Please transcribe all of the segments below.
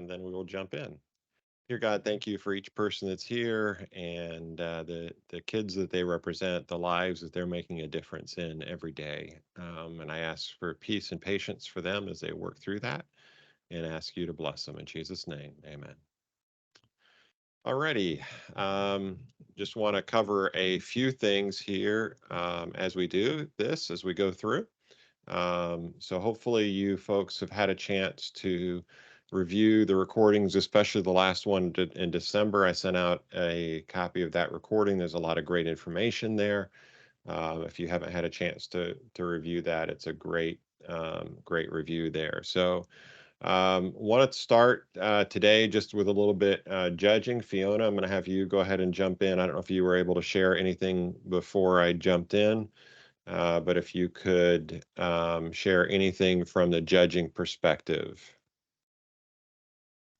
and then we will jump in. Dear God, thank you for each person that's here and the kids that they represent, the lives that they're making a difference in every day. And I ask for peace and patience for them as they work through that, and ask you to bless them in Jesus' name. Amen. Alrighty, just want to cover a few things here as we do this, as we go through. So hopefully you folks have had a chance to review the recordings, especially the last one in December. I sent out a copy of that recording. There's a lot of great information there. If you haven't had a chance to review that, it's a great review there. So want to start today just with a little bit judging. Fiona, I'm going to have you go ahead and jump in. I don't know if you were able to share anything before I jumped in, but if you could share anything from the judging perspective.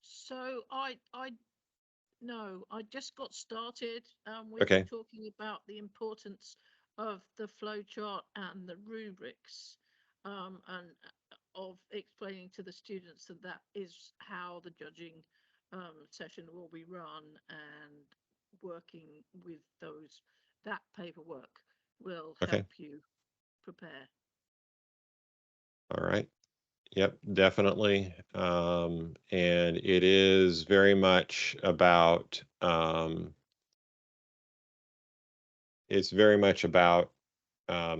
So I just got started. We were Okay. talking about the importance of the flowchart and the rubrics, and of explaining to the students that that is how the judging session will be run, and working with those, that paperwork will Okay. help you prepare. All right. Yep, definitely. And it is very much about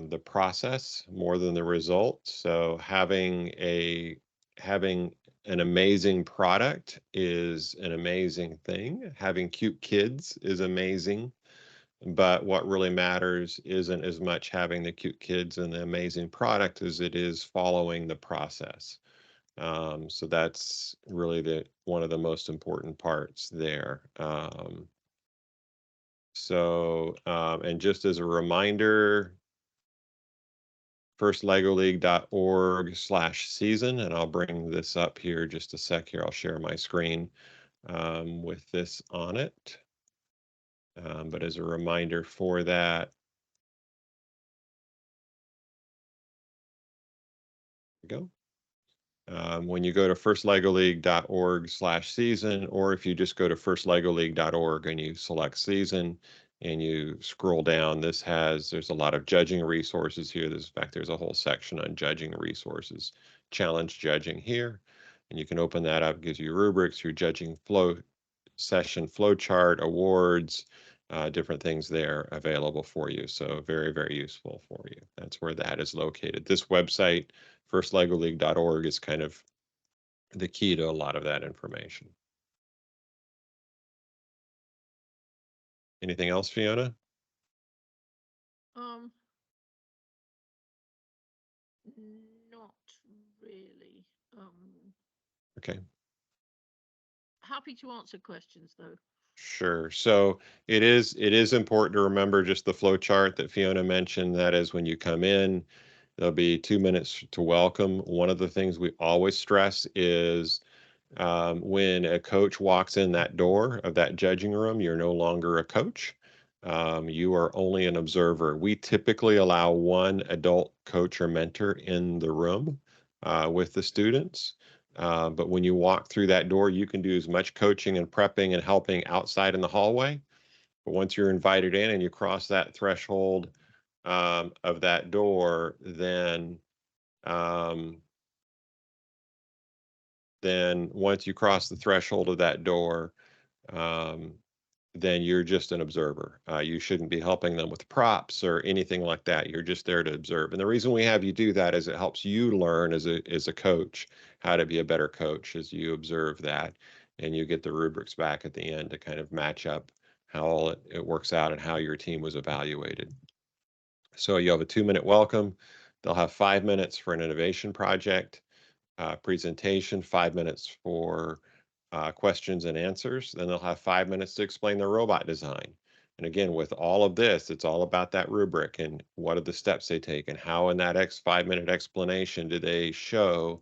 the process more than the result. So having an amazing product is an amazing thing. Having cute kids is amazing, but what really matters isn't as much having the cute kids and the amazing product as it is following the process. So that's really the one of the most important parts there. And just as a reminder, firstlegoleague.org/season, and I'll bring this up here just a sec here. I'll share my screen with this on it. But as a reminder for that, go. When you go to firstlegoleague.org/season, or if you just go to firstlegoleague.org and you select season and you scroll down, there's a lot of judging resources here. In fact, there's a whole section on judging resources, challenge judging here. And you can open that up, it gives you rubrics, your judging flow session, flow chart, awards, different things there available for you. So very useful for you. That's where that is located. This website, firstlegoleague.org, is kind of the key to a lot of that information. Anything else, Fiona? Um, Not really. Okay. Happy to answer questions though. Sure. So it is important to remember just the flow chart that Fiona mentioned. That is, when you come in, there'll be 2 minutes to welcome. One of the things we always stress is when a coach walks in that door of that judging room, you're no longer a coach. You are only an observer. We typically allow one adult coach or mentor in the room with the students. But when you walk through that door, you can do as much coaching and prepping and helping outside in the hallway. But once you're invited in and you cross that threshold of that door, um, then once you cross the threshold of that door, um, then you're just an observer. You shouldn't be helping them with props or anything like that. You're just there to observe. And the reason we have you do that is it helps you learn as a coach how to be a better coach as you observe that, and you get the rubrics back at the end to kind of match up how all it works out and how your team was evaluated. So you have a 2-minute welcome. They'll have 5 minutes for an innovation project presentation, 5 minutes for questions and answers. Then they'll have 5 minutes to explain their robot design. And again, with all of this, it's all about that rubric and what are the steps they take and how in that 5-minute explanation do they show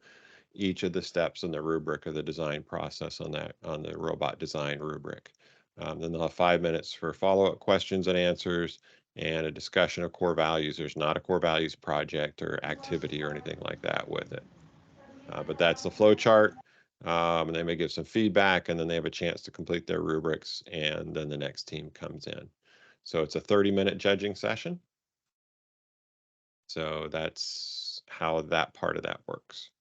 each of the steps in the rubric of the design process on the robot design rubric. Then they'll have 5 minutes for follow-up questions and answers and a discussion of core values. There's not a core values project or activity or anything like that with it. But that's the flow chart. And they may give some feedback, and then they have a chance to complete their rubrics, and then the next team comes in. So it's a 30-minute judging session. So that's how that part of that works.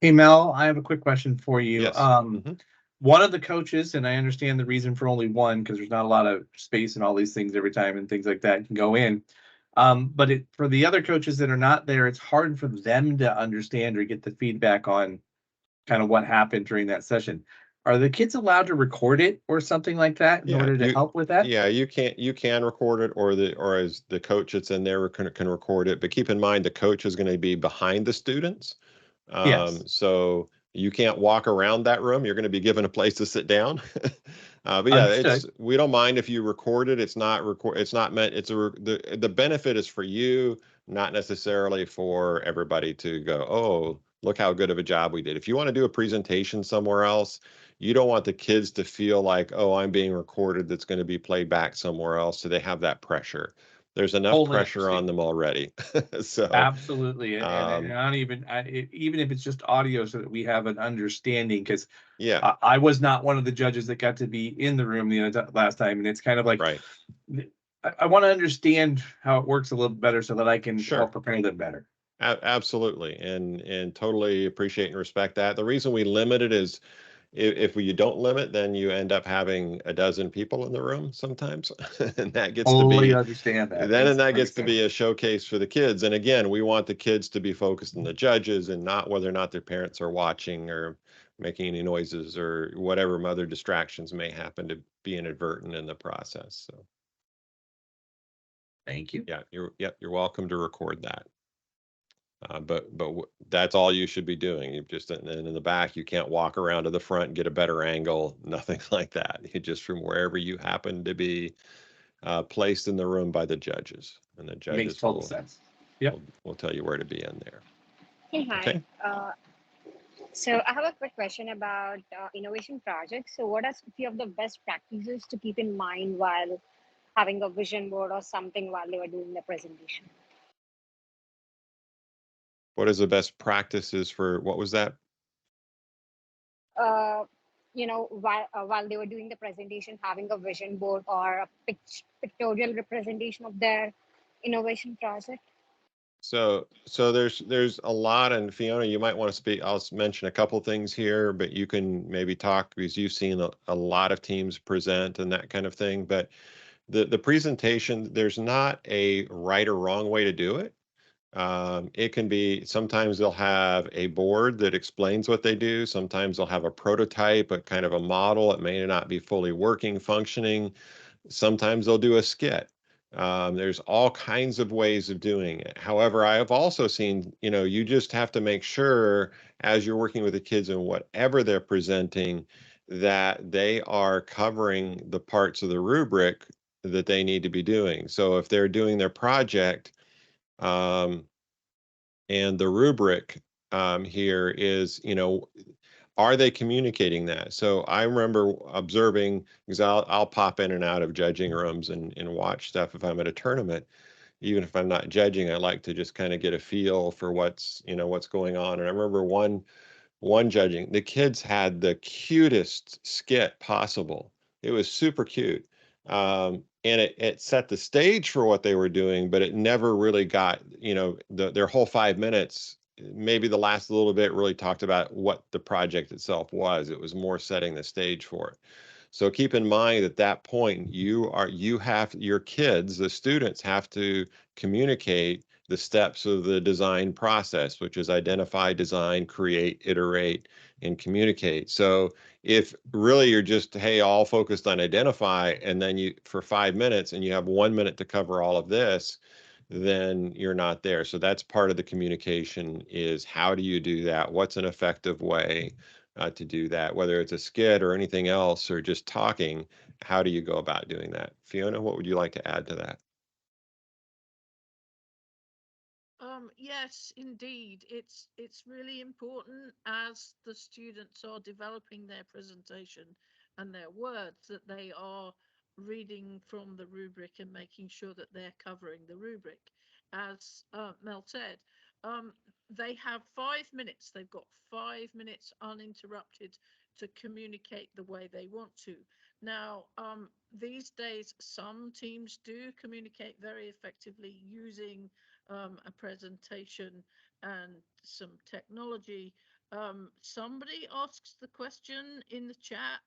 Hey Mel, I have a quick question for you. Yes. One of the coaches, and I understand the reason for only one because there's not a lot of space and all these things every time and things like that can go in. But for the other coaches that are not there, it's hard for them to understand or get the feedback on kind of what happened during that session. Are the kids allowed to record it or something like that in Yeah, order to help with that? yeah, you can record it, or as the coach that's in there can record it. But keep in mind the coach is going to be behind the students. Yes, So you can't walk around that room. You're going to be given a place to sit down. But yeah, understood. we don't mind if you record it. It's not record. It's not meant. The benefit is for you, not necessarily for everybody to go, oh, look how good of a job we did. If you want to do a presentation somewhere else, you don't want the kids to feel like, oh, I'm being recorded. That's going to be played back somewhere else. So they have that pressure. There's enough Totally pressure on understand. them already. So, Absolutely, and um, I don't even even if it's just audio, so that we have an understanding. Because yeah, I was not one of the judges that got to be in the room last time, and it's kind of like right. I want to understand how it works a little better so that I can Sure. help prepare them better. Absolutely. And totally appreciate and respect that. The reason we limit it is if you don't limit, then you end up having a dozen people in the room sometimes. And that gets to Totally be understand that. then and Makes that perfect gets to sense. be a showcase for the kids. And again, we want the kids to be focused on the judges and not whether or not their parents are watching or making any noises or whatever other distractions may happen to be inadvertent in the process. So Thank you. yeah, you're welcome to record that. That's all you should be doing. You just and in the back, you can't walk around to the front and get a better angle. Nothing like that. You just from wherever you happen to be placed in the room by the judges, and the Makes judges total sense. Yep. will tell you where to be in there. Hey, hi. Okay. So I have a quick question about innovation projects. So, what are a few of the best practices to keep in mind while having a vision board or something while they were doing the presentation? What is the best practices for what was that? Uh, while they were doing the presentation, having a vision board or a pictorial representation of their innovation project. So there's a lot, and Fiona, you might want to speak. I'll mention a couple things here, but you can maybe talk because you've seen a lot of teams present and that kind of thing. But the presentation, there's not a right or wrong way to do it. It can be sometimes they'll have a board that explains what they do. Sometimes they'll have a prototype, a kind of a model. It may not be fully working, functioning. Sometimes they'll do a skit. There's all kinds of ways of doing it. However, I have also seen, you just have to make sure as you're working with the kids and whatever they're presenting, that they are covering the parts of the rubric that they need to be doing. So if they're doing their project, um, and the rubric here is, are they communicating that? So I remember observing because I'll pop in and out of judging rooms and watch stuff if I'm at a tournament. Even if I'm not judging, I like to just kind of get a feel for what's going on. And I remember one judging, the kids had the cutest skit possible. It was super cute. And it set the stage for what they were doing, but it never really got, their whole 5 minutes, maybe the last little bit really talked about what the project itself was. It was more setting the stage for it. So keep in mind at that point, you have your kids, the students have to communicate the steps of the design process, which is identify, design, create, iterate, and communicate. So if really you're just, hey, all focused on identify, and then you for 5 minutes and you have 1 minute to cover all of this, then you're not there. So that's part of the communication is how do you do that? What's an effective way to do that? Whether it's a skit or anything else or just talking, how do you go about doing that? Fiona, what would you like to add to that? Yes, indeed. It's really important as the students are developing their presentation and their words that they are reading from the rubric and making sure that they're covering the rubric. As Mel said, um, they have 5 minutes. They've got 5 minutes uninterrupted to communicate the way they want to. Now, these days, some teams do communicate very effectively using a presentation and some technology. Somebody asks the question in the chat,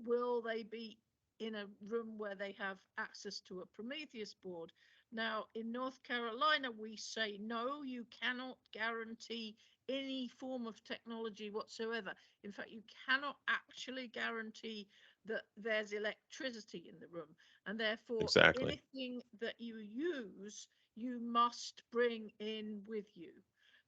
will they be in a room where they have access to a Prometheus board? Now, in North Carolina, we say no, you cannot guarantee any form of technology whatsoever. In fact, you cannot actually guarantee that there's electricity in the room. And therefore, Exactly. anything that you use, you must bring in with you.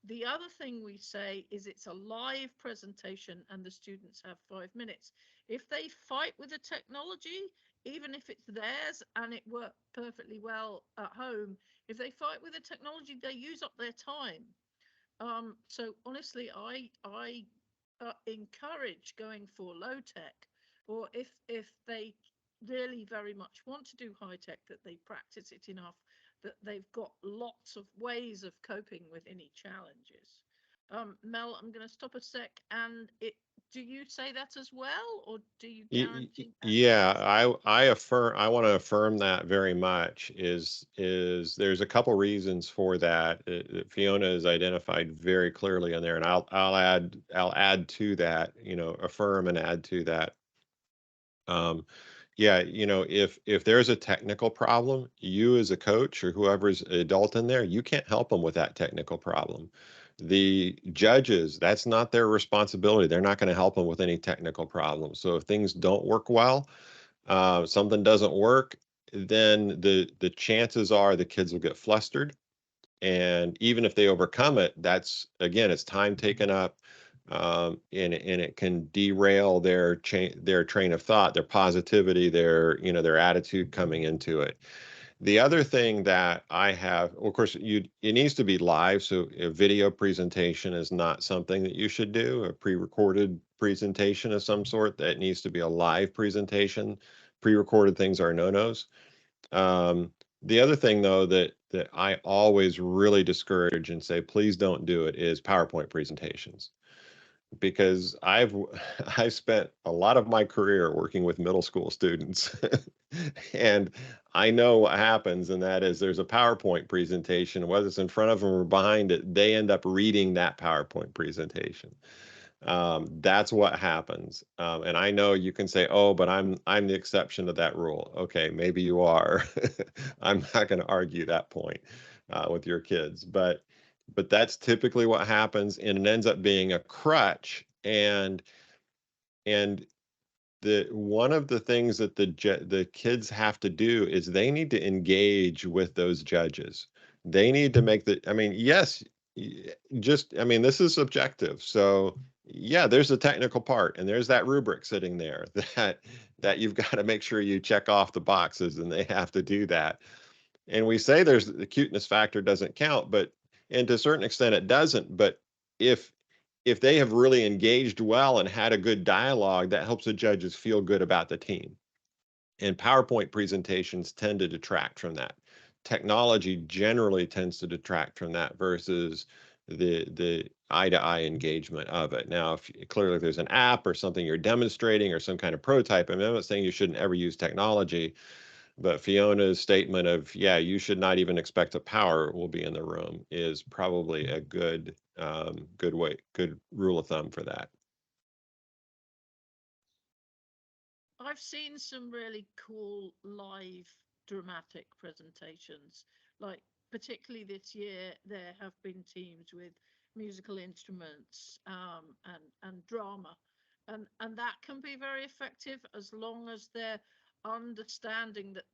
The other thing we say is it's a live presentation and the students have 5 minutes. If they fight with the technology, even if it's theirs and it worked perfectly well at home, if they fight with the technology, they use up their time. So honestly, I encourage going for low tech, or if they really very much want to do high tech, that they practice it enough that they've got lots of ways of coping with any challenges. Mel, I'm going to stop a sec. And do you say that as well, or do you guarantee that? Yeah, I want to affirm that very much. Is there's a couple reasons for that. Fiona has identified very clearly in there, and I'll add to that. Affirm and add to that. Um, yeah, if there's a technical problem, you as a coach or whoever's adult in there, you can't help them with that technical problem. The judges, that's not their responsibility. They're not going to help them with any technical problems. So if things don't work well, something doesn't work, then the chances are the kids will get flustered. And even if they overcome it, that's again, it's time taken up, and it can derail their train of thought, their positivity, their attitude coming into it. The other thing that I have, of course, it needs to be live, so a video presentation is not something that you should do. A pre-recorded presentation of some sort, that needs to be a live presentation. Pre-recorded things are no-nos. The other thing, though, that I always really discourage and say, please don't do it, is PowerPoint presentations, because I spent a lot of my career working with middle school students, and I know what happens, and that is there's a PowerPoint presentation, whether it's in front of them or behind it, they end up reading that PowerPoint presentation. That's what happens. And I know you can say, "Oh, but I'm the exception to that rule." Okay, maybe you are. I'm not going to argue that point with your kids, but that's typically what happens, and it ends up being a crutch. And the one of the things that the kids have to do is they need to engage with those judges. They need to make I mean, yes, I mean, this is subjective. So yeah, there's a technical part, and there's that rubric sitting there that you've got to make sure you check off the boxes, and they have to do that. And we say there's the cuteness factor doesn't count, and to a certain extent it doesn't. But if if they have really engaged well and had a good dialogue, that helps the judges feel good about the team. And PowerPoint presentations tend to detract from that. Technology generally tends to detract from that versus the eye-to-eye engagement of it. Now, if clearly if there's an app or something you're demonstrating or some kind of prototype, I mean, I'm not saying you shouldn't ever use technology, but Fiona's statement of, yeah, you should not even expect a power will be in the room, is probably a good rule of thumb for that. I've seen some really cool live dramatic presentations. Like, particularly this year, there have been teams with musical instruments, and drama, and that can be very effective as long as they're understanding that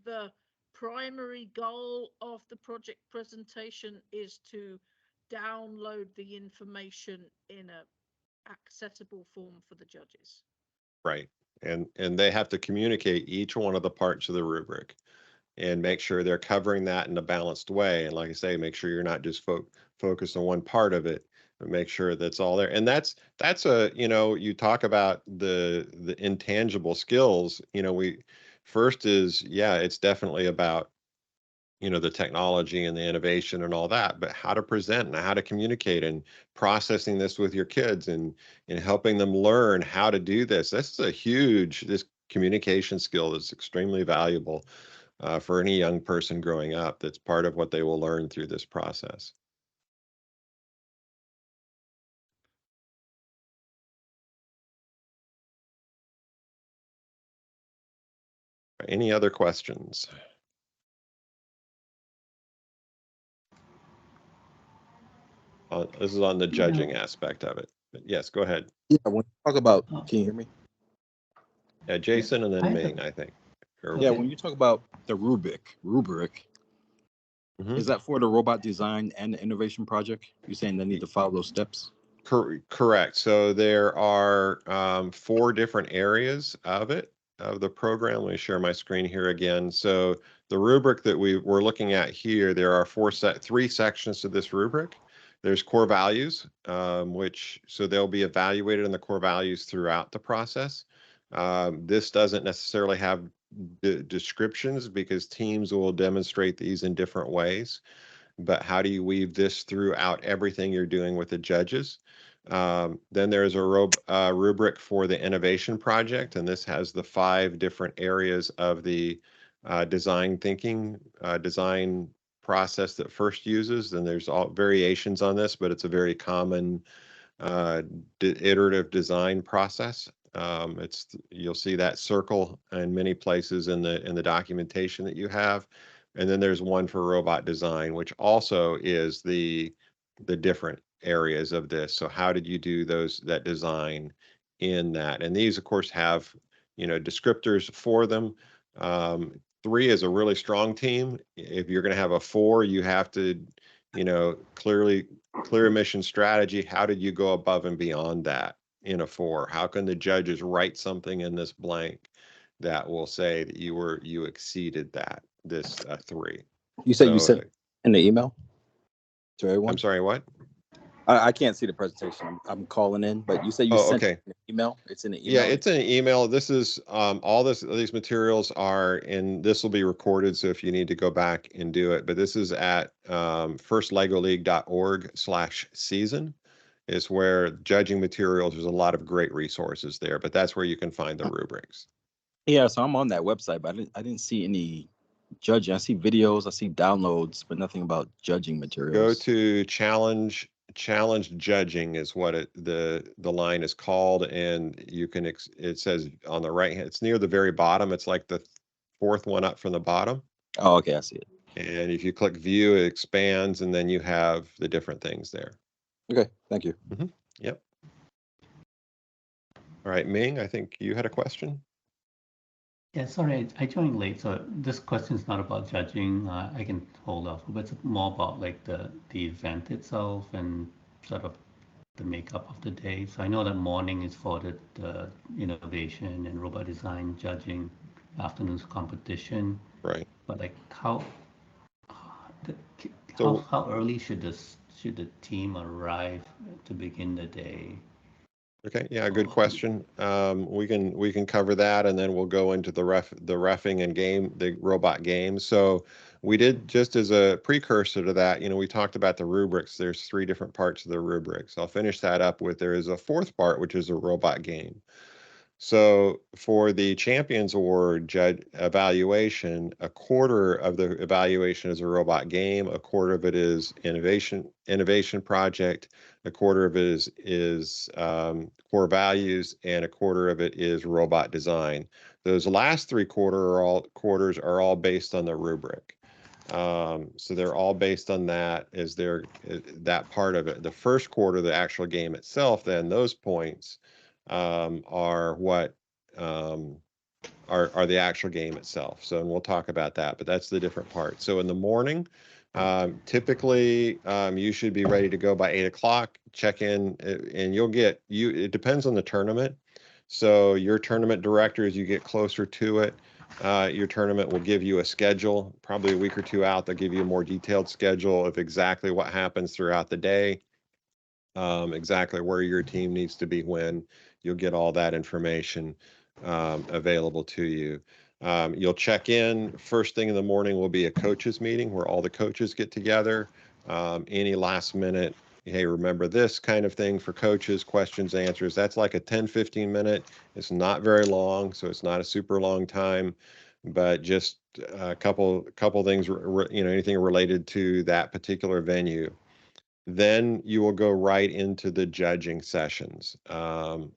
the primary goal of the project presentation is to download the information in a accessible form for the judges. Right. And they have to communicate each one of the parts of the rubric and make sure they're covering that in a balanced way. And like I say, make sure you're not just focused on one part of it, but make sure that's all there. And that's you talk about the intangible skills. We first is, yeah, it's definitely about the technology and the innovation and all that, but how to present and how to communicate and processing this with your kids and helping them learn how to do this. This is this communication skill is extremely valuable for any young person growing up. That's part of what they will learn through this process. Any other questions? This is on the judging aspect of it. But yes, go ahead. Yeah, when you talk about, can you hear me? Yeah, Jason and then Ming, I think. Yeah, when you talk about the rubric, Mhm. is that for the robot design and the innovation project? You're saying they need to follow those steps? Correct. So there are 4 different areas of the program. Let me share my screen here again. So the rubric that we're looking at here, there are 3 sections to this rubric. There's core values, so they'll be evaluated in the core values throughout the process. This doesn't necessarily have descriptions because teams will demonstrate these in different ways. But how do you weave this throughout everything you're doing with the judges? Then there's a rubric for the innovation project, and this has the 5 different areas of the design process that FIRST uses. And there's all variations on this, but it's a very common iterative design process. You'll see that circle in many places in the documentation that you have. And then there's one for robot design, which also is the different areas of this. So how did you do that design in that? And these, of course, have descriptors for them. 3 is a really strong team. If you're going to have a 4, you have to clear mission strategy. How did you go above and beyond that in a 4? How can the judges write something in this blank that will say that you exceeded this 3? You said So, you sent in the email to everyone? I'm sorry, what? I can't see the presentation. I'm calling in, but you said you sent okay. an email. It's in the Yeah, email. it's an email. This is these materials are in. This will be recorded, so if you need to go back and do it, but this is at firstlegoleague.org/season is where judging materials. There's a lot of great resources there, but that's where you can find the rubrics. Yeah, so I'm on that website, but I didn't see any judging. I see videos, I see downloads, but nothing about judging materials. Go to challenge judging is what the line is called, and you can it says on the right hand, it's near the very bottom. It's like the 4th one up from the bottom. Oh, okay, I see it. And if you click view, it expands, and then you have the different things there. Okay, thank you. Yep. All right, Ming, I think you had a question. Yeah, sorry, I joined late, so this question is not about judging. I can hold off, but it's more about like the event itself and sort of the makeup of the day. So I know that morning is for the innovation and robot design judging, afternoon's competition. Right. But like how early should the team arrive to begin the day? Okay, yeah, good question. We can cover that, and then we'll go into the reffing and the robot game. So we did, just as a precursor to that, we talked about the rubrics. There's 3 different parts of the rubrics. I'll finish that up with there is a 4th part, which is a robot game. So for the Champions Award judge evaluation, a quarter of the evaluation is a robot game, a quarter of it is innovation project, a quarter of it is core values, and a quarter of it is robot design. Those last 3 quarters are all based on the rubric. So they're all based on that as that part of it. The first quarter, the actual game itself, then those points are what are the actual game itself. So, and we'll talk about that, but that's the different part. So in the morning, typically you should be ready to go by 8 o'clock. Check in, and it depends on the tournament. So your tournament director, as you get closer to it, your tournament will give you a schedule, probably a week or 2 out. They'll give you a more detailed schedule of exactly what happens throughout the day, exactly where your team needs to be when. You'll get all that information available to you. You'll check in. First thing in the morning will be a coaches meeting where all the coaches get together. Any last minute, hey, remember this kind of thing for coaches, questions, answers. That's like a 10, 15 minute. It's not very long, so it's not a super long time, but just a couple things, anything related to that particular venue. Then you will go right into the judging sessions,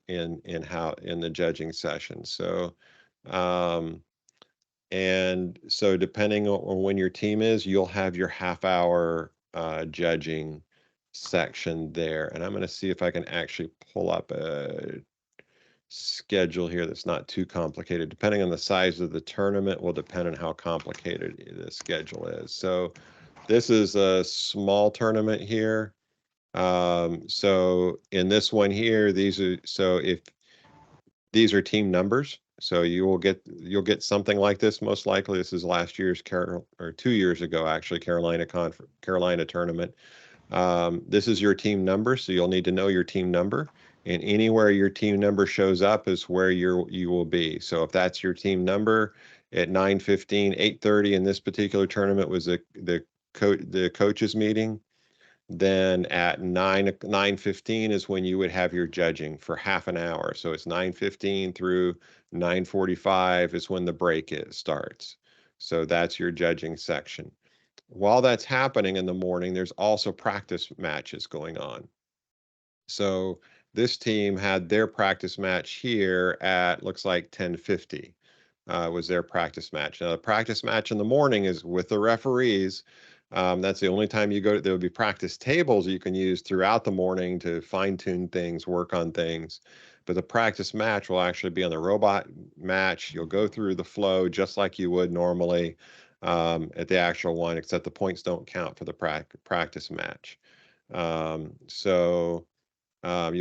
in the judging sessions. So, and so depending on when your team is, you'll have your half-hour judging section there. And I'm going to see if I can actually pull up a schedule here that's not too complicated. Depending on the size of the tournament will depend on how complicated the schedule is. So this is a small tournament here. So in this one here, if these are team numbers, so you'll get something like this most likely. This is last year's or 2 years ago actually Carolina tournament. This is your team number, so you'll need to know your team number, and anywhere your team number shows up is where you will be. So if that's your team number at 9:15, 8:30 in this particular tournament was the coaches meeting. Then at 9:15 is when you would have your judging for half an hour. So it's 9:15 through 9:45 is when the break starts. So that's your judging section. While that's happening in the morning, there's also practice matches going on. So this team had their practice match here at, looks like 10:50 was their practice match. Now the practice match in the morning is with the referees. That's the only time you go. There will be practice tables you can use throughout the morning to fine tune things, work on things. But the practice match will actually be on the robot match. You'll go through the flow just like you would normally at the actual one, except the points don't count for the practice match. You'll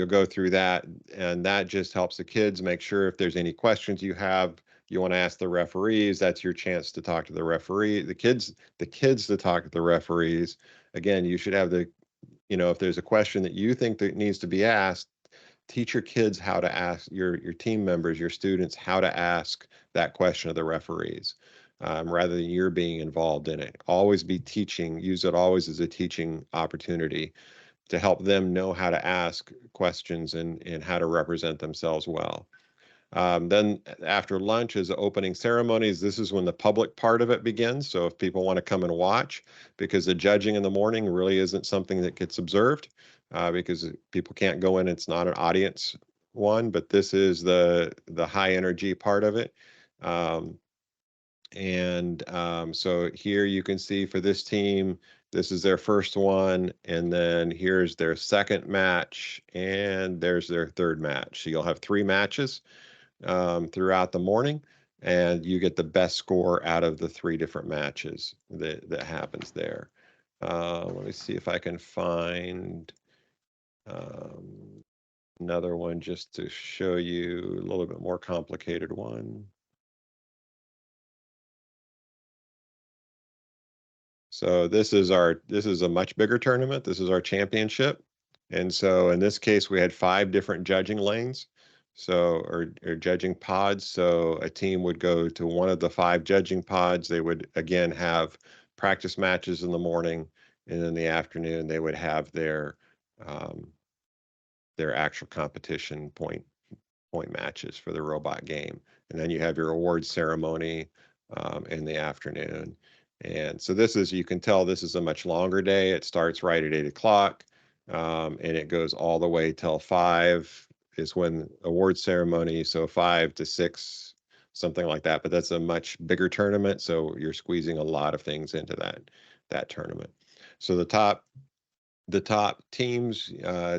go through that, and that just helps the kids make sure if there's any questions you have, you want to ask the referees, that's your chance to talk to the referee, the kids to talk to the referees. Again, you should have if there's a question that you think that needs to be asked, teach your kids how to ask your team members, your students, how to ask that question of the referees, rather than you're being involved in it. Always be teaching, use it always as a teaching opportunity to help them know how to ask questions and how to represent themselves well. Then after lunch is opening ceremonies. This is when the public part of it begins. So if people want to come and watch, because the judging in the morning really isn't something that gets observed, because people can't go in. It's not an audience one, but this is the high energy part of it. So here you can see for this team, this is their first one, and then here's their second match, and there's their third match. So you'll have 3 matches throughout the morning, and you get the best score out of the 3 different matches that happens there. Let me see if I can find another one just to show you a little bit more complicated one. So this is a much bigger tournament. This is our championship. And so in this case, we had 5 different judging lanes. So, or judging pods. So a team would go to one of the 5 judging pods. They would again have practice matches in the morning, and in the afternoon they would have their actual competition point matches for the robot game. And then you have your awards ceremony in the afternoon. And so this is, you can tell this is a much longer day. It starts right at 8 o'clock and it goes all the way till 5 is when award ceremony. So 5 to 6, something like that. But that's a much bigger tournament. So you're squeezing a lot of things into that tournament. So the top teams,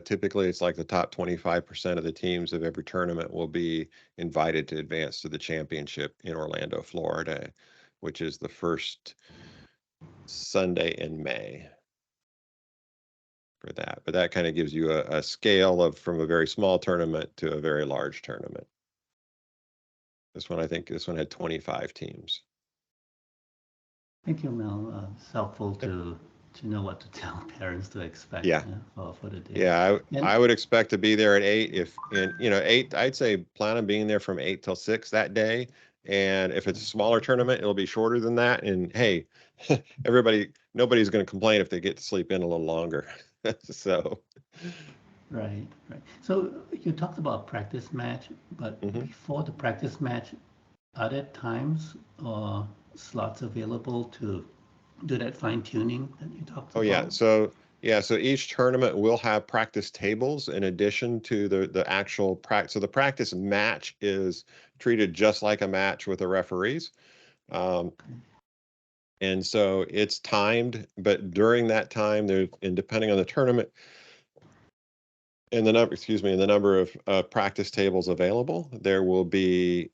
typically it's like the top 25% of the teams of every tournament will be invited to advance to the championship in Orlando, Florida, which is the first Sunday in May for that. But that kind of gives you a scale of from a very small tournament to a very large tournament. I think this one had 25 teams. Thank you, Mel. It's helpful to know what to tell parents to expect. Yeah. For the day. Yeah, I would expect to be there at 8. If 8, I'd say plan on being there from 8 till 6 that day. And if it's a smaller tournament, it'll be shorter than that. And hey, nobody's going to complain if they get to sleep in a little longer. So, Right, right. So you talked about practice match, but mhm. before the practice match, are there times or slots available to do that fine tuning that you talked Oh yeah. about? So so each tournament will have practice tables in addition to the actual practice. So the practice match is treated just like a match with the referees. Um, and so it's timed, but during that time, and depending on the tournament and the number, excuse me, and the number of practice tables available, there will be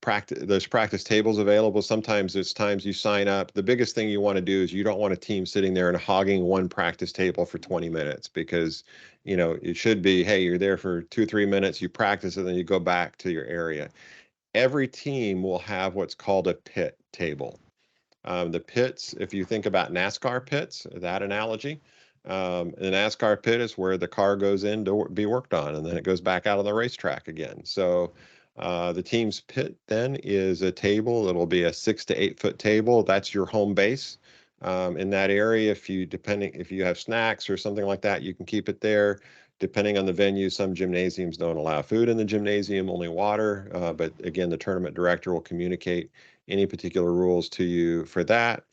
practice. There's practice tables available. Sometimes there's times you sign up. The biggest thing you want to do is you don't want a team sitting there and hogging one practice table for 20 minutes because, it should be, hey, you're there for 2, 3 minutes, you practice, and then you go back to your area. Every team will have what's called a pit table. The pits, if you think about NASCAR pits, that analogy, the NASCAR pit is where the car goes in to be worked on, and then it goes back out on the racetrack again. So the team's pit then is a table. It'll be a 6 to 8 foot table. That's your home base. In that area, if you have snacks or something like that, you can keep it there. Depending on the venue, some gymnasiums don't allow food in the gymnasium, only water. But again, the tournament director will communicate any particular rules to you for that.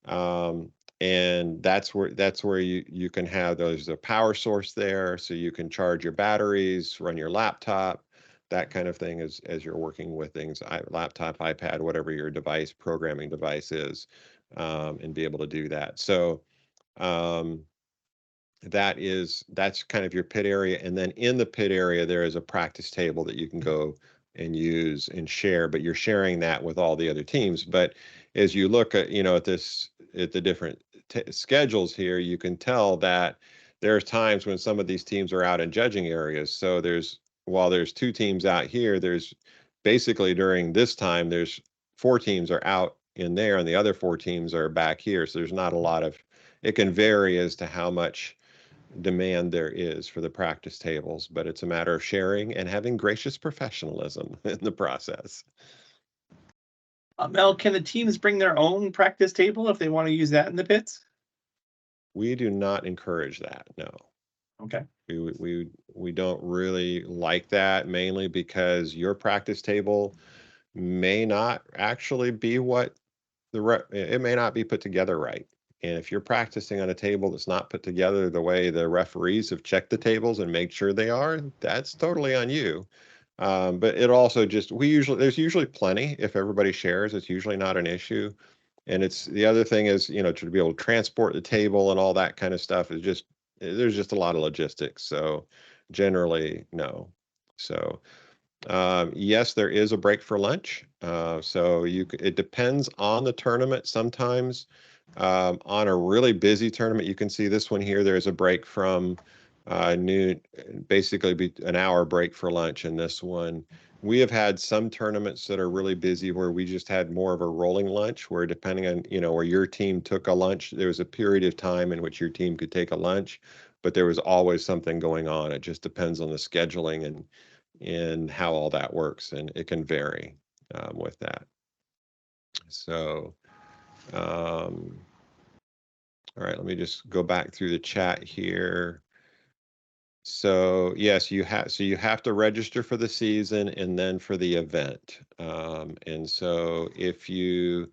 Um, and that's where you can have those a power source there, so you can charge your batteries, run your laptop, that kind of thing as you're working with things, laptop, iPad, whatever your programming device is, and be able to do that. So um, that's kind of your pit area, and then in the pit area there is a practice table that you can go and use and share, but you're sharing that with all the other teams. But as you look at at the different schedules here, you can tell that there's times when some of these teams are out in judging areas. So while there's 2 teams out here, there's basically during this time there's 4 teams are out in there and the other 4 teams are back here. So there's not a lot of, it can vary as to how much demand there is for the practice tables, but it's a matter of sharing and having gracious professionalism in the process. Mel, can the teams bring their own practice table if they want to use that in the pits? We do not encourage that, no. Okay. We don't really like that, mainly because your practice table may not actually be what it may not be put together right. And if you're practicing on a table that's not put together the way the referees have checked the tables and made sure they are, that's totally on you. But it also there's usually plenty if everybody shares. It's usually not an issue. And it's the other thing is, to be able to transport the table and all that kind of stuff is there's just a lot of logistics. So generally, no. So yes, there is a break for lunch. So it depends on the tournament. Sometimes on a really busy tournament, you can see this one here. There's a break from noon, basically be an hour break for lunch in this one. We have had some tournaments that are really busy where we just had more of a rolling lunch, where depending on, where your team took a lunch, there was a period of time in which your team could take a lunch, but there was always something going on. It just depends on the scheduling and how all that works, and it can vary with that. So, all right, let me just go back through the chat here. So yes, you have to register for the season and then for the event. And so if you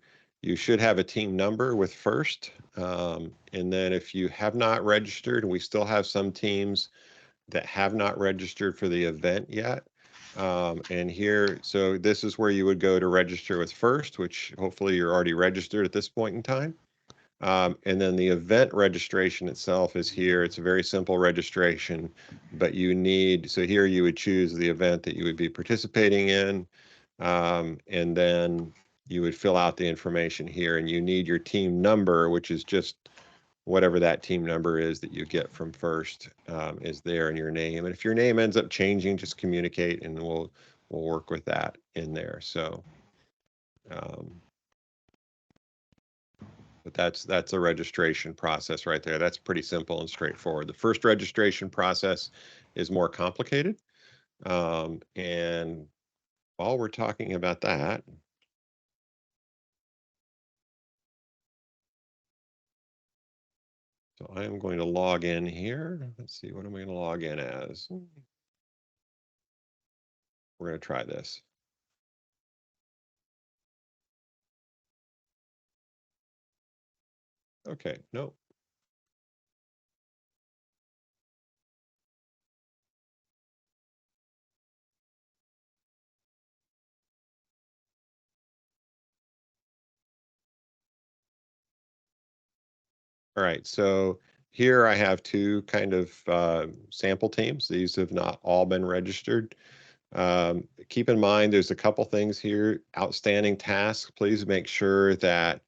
should have a team number with first. And then if you have not registered, and we still have some teams that have not registered for the event yet. And here, so this is where you would go to register with first, which hopefully you're already registered at this point in time. And then the event registration itself is here. It's a very simple registration, but so here you would choose the event that you would be participating in. And then you would fill out the information here, and you need your team number, which is just whatever that team number is that you get from first, is there in your name. And if your name ends up changing, just communicate and we'll work with that in there. So, but that's a registration process right there. That's pretty simple and straightforward. The first registration process is more complicated. And while we're talking about that, so I am going to log in here. Let's see, what am I going to log in as? We're going to try this. Okay, no. All right, so here I have two kind of sample teams. These have not all been registered. Keep in mind, there's a couple things here. Outstanding tasks, please make sure that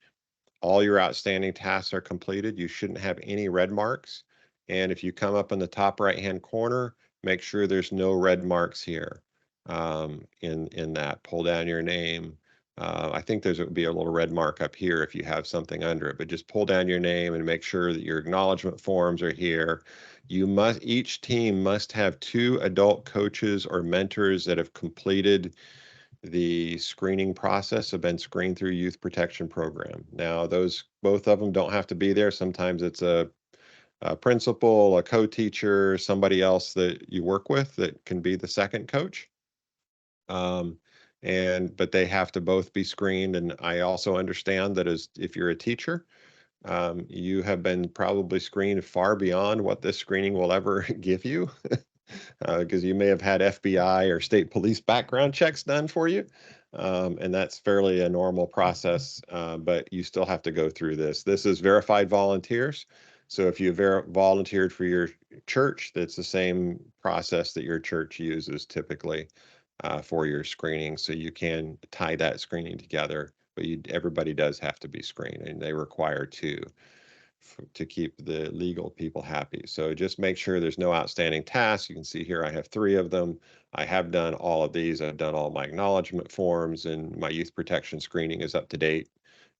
all your outstanding tasks are completed. You shouldn't have any red marks. And if you come up in the top right-hand corner, make sure there's no red marks here in that. Pull down your name. I think there's would be a little red mark up here if you have something under it, but just pull down your name and make sure that your acknowledgement forms are here. Each team must have 2 adult coaches or mentors that have completed the screening process, have been screened through youth protection program. Now, both of them don't have to be there. Sometimes it's a principal, a co-teacher, somebody else that you work with that can be the second coach. But they have to both be screened. And I also understand that if you're a teacher, you have been probably screened far beyond what this screening will ever give you. Because you may have had FBI or state police background checks done for you. And that's fairly a normal process, but you still have to go through this. This is verified volunteers. So if you volunteered for your church, that's the same process that your church uses typically for your screening. So you can tie that screening together, but everybody does have to be screened, and they require to keep the legal people happy. So just make sure there's no outstanding tasks. You can see here I have 3 of them. I have done all of these. I've done all my acknowledgement forms, and my youth protection screening is up to date.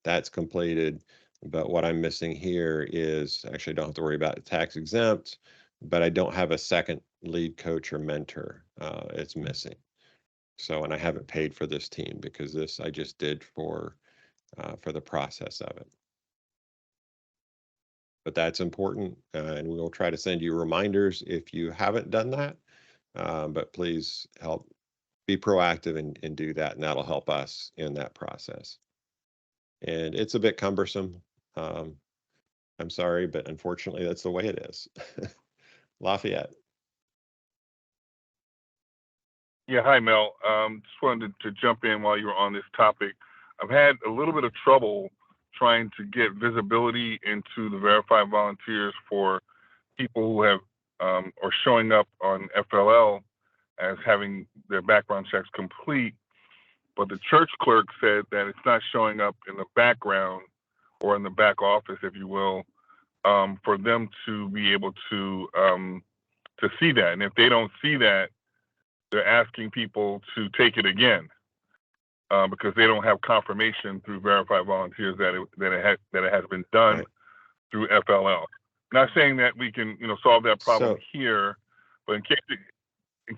That's completed. But what I'm missing here is, actually I don't have to worry about the tax exempt, but I don't have a second lead coach or mentor. It's missing. So, and I haven't paid for this team because this I just did for the process of it. But that's important, and we will try to send you reminders if you haven't done that. But please be proactive and do that, and that'll help us in that process. And it's a bit cumbersome. I'm sorry, but unfortunately, that's the way it is. Lafayette. Yeah, hi, Mel. Just wanted to jump in while you were on this topic. I've had a little bit of trouble trying to get visibility into the verified volunteers for people who have or showing up on FLL as having their background checks complete, but the church clerk said that it's not showing up in the background or in the back office, if you will, for them to be able to see that. And if they don't see that, they're asking people to take it again because they don't have confirmation through verified volunteers that it has been done Right. through FLL. Not saying that we can solve that problem here, but in case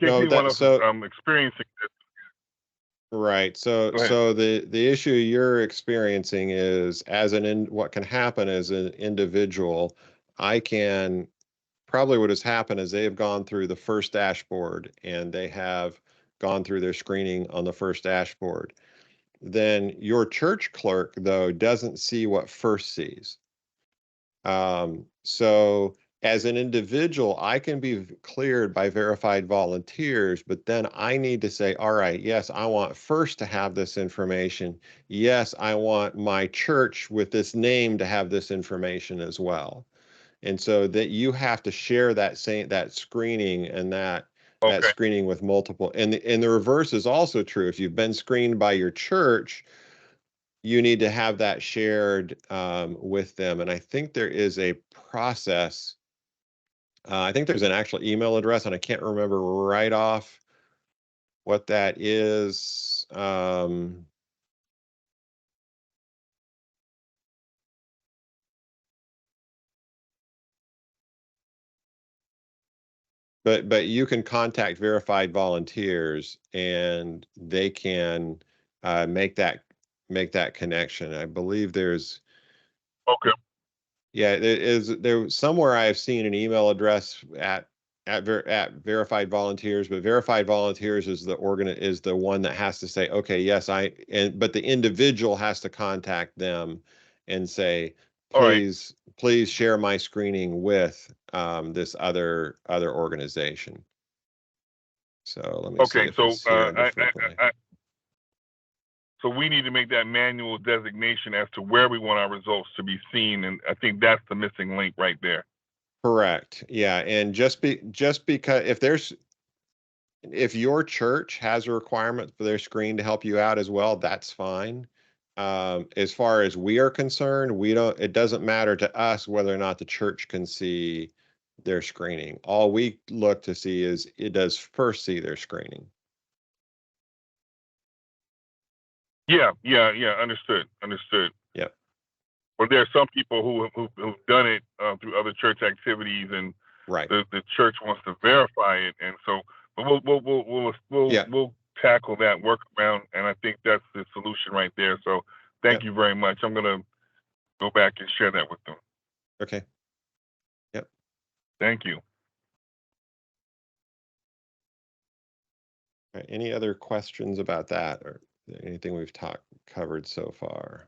anyone else is experiencing this. Right. So the issue you're experiencing is what can happen as an individual, probably what has happened is they have gone through the first dashboard and they have gone through their screening on the first dashboard. Then your church clerk, though, doesn't see what first sees. So as an individual, I can be cleared by verified volunteers, but then I need to say, all right, yes, I want first to have this information. Yes, I want my church with this name to have this information as well. And so that you have to share that screening and that screening with multiple. And the reverse is also true. If you've been screened by your church, you need to have that shared with them. And I think there is a process. I think there's an actual email address, and I can't remember right off what that is. but you can contact verified volunteers and they can make that connection. I believe there's Okay. yeah, there somewhere I've seen an email address at verified volunteers, but verified volunteers is the one that has to say, okay, yes, but the individual has to contact them and say, All right. please share my screening with this other organization. So let me see Okay. if So it's here under frequently. so we need to make that manual designation as to where we want our results to be seen, and I think that's the missing link right there. Correct. Yeah, and just because if your church has a requirement for their screen to help you out as well, that's fine. As far as we are concerned, it doesn't matter to us whether or not the church can see their screening. All we look to see is it does first see their screening. Yeah. Understood. Yep. But there are some people who've done it through other church activities, and Right. the church wants to verify it, and so but we'll tackle that workaround, and I think that's the solution right there. So thank you very much. I'm gonna go back and share that with them. Okay. Yep. Thank you. All right, any other questions about that or anything we've covered so far?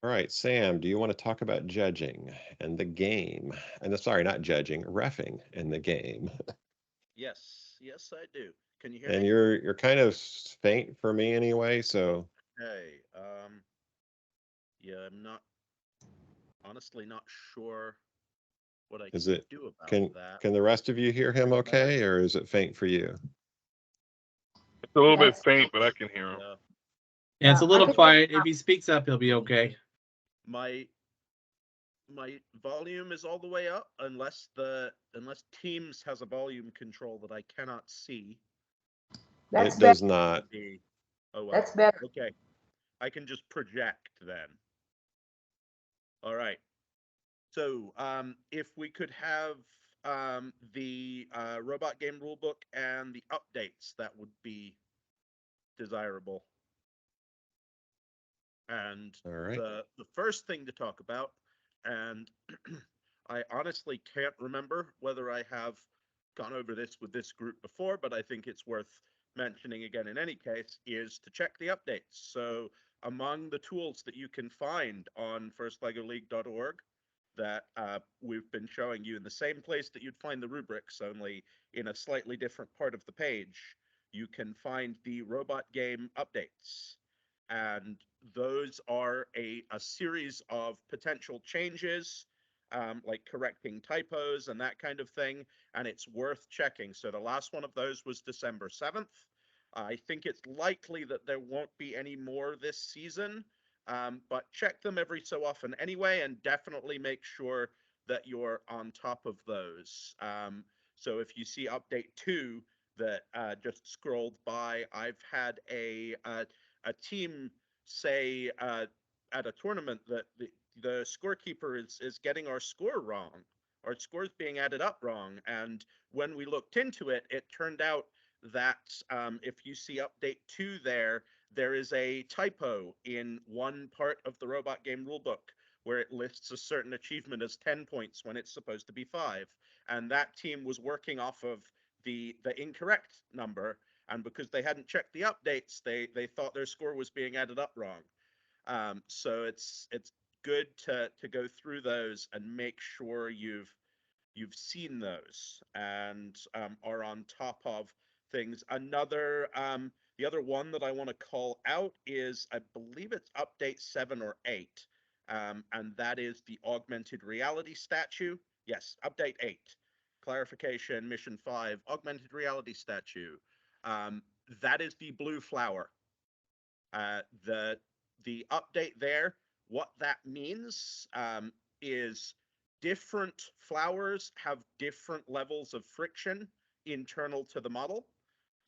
All right, Sam, do you want to talk about judging and the game? And sorry, not judging, reffing in the game. Yes, I do. Can you hear And me? you're kind of faint for me anyway, so Hey, yeah, I'm honestly not sure what I is can it do about can that. can the rest of you hear him okay, or is it faint for you? It's a little bit Yes. faint, but I can hear him. Yeah, Yeah, it's a I little can- quiet. If he speaks up, he'll be okay. my volume is all the way up unless Teams has a volume control that I cannot see. That's It better. does not. Oh well. That's better. Okay, I can just project then. All right. So if we could have the robot game rulebook and the updates, that would be desirable. And All right. the first thing to talk about, and I honestly can't remember whether I have gone over this with this group before, but I think it's worth mentioning again in any case, is to check the updates. So among the tools that you can find on firstlegoleague.org that we've been showing you in the same place that you'd find the rubrics, only in a slightly different part of the page, you can find the robot game updates. And those are a series of potential changes, like correcting typos and that kind of thing, and it's worth checking. So the last one of those was December 7th. I think it's likely that there won't be any more this season, but check them every so often anyway, and definitely make sure that you're on top of those. So if you see update 2 that just scrolled by, I've had a team say at a tournament that the scorekeeper is getting our score wrong. Our score's being added up wrong. And when we looked into it, it turned out that if you see update 2 there is a typo in one part of the robot game rulebook where it lists a certain achievement as 10 points when it's supposed to be 5. And that team was working off of the incorrect number, and because they hadn't checked the updates, they thought their score was being added up wrong. So it's good to go through those and make sure you've seen those and are on top of things. The other one that I want to call out is, I believe it's update 7 or 8, and that is the augmented reality statue. Yes, update 8. Clarification, mission 5, augmented reality statue. That is the blue flower. The update there, what that means is different flowers have different levels of friction internal to the model.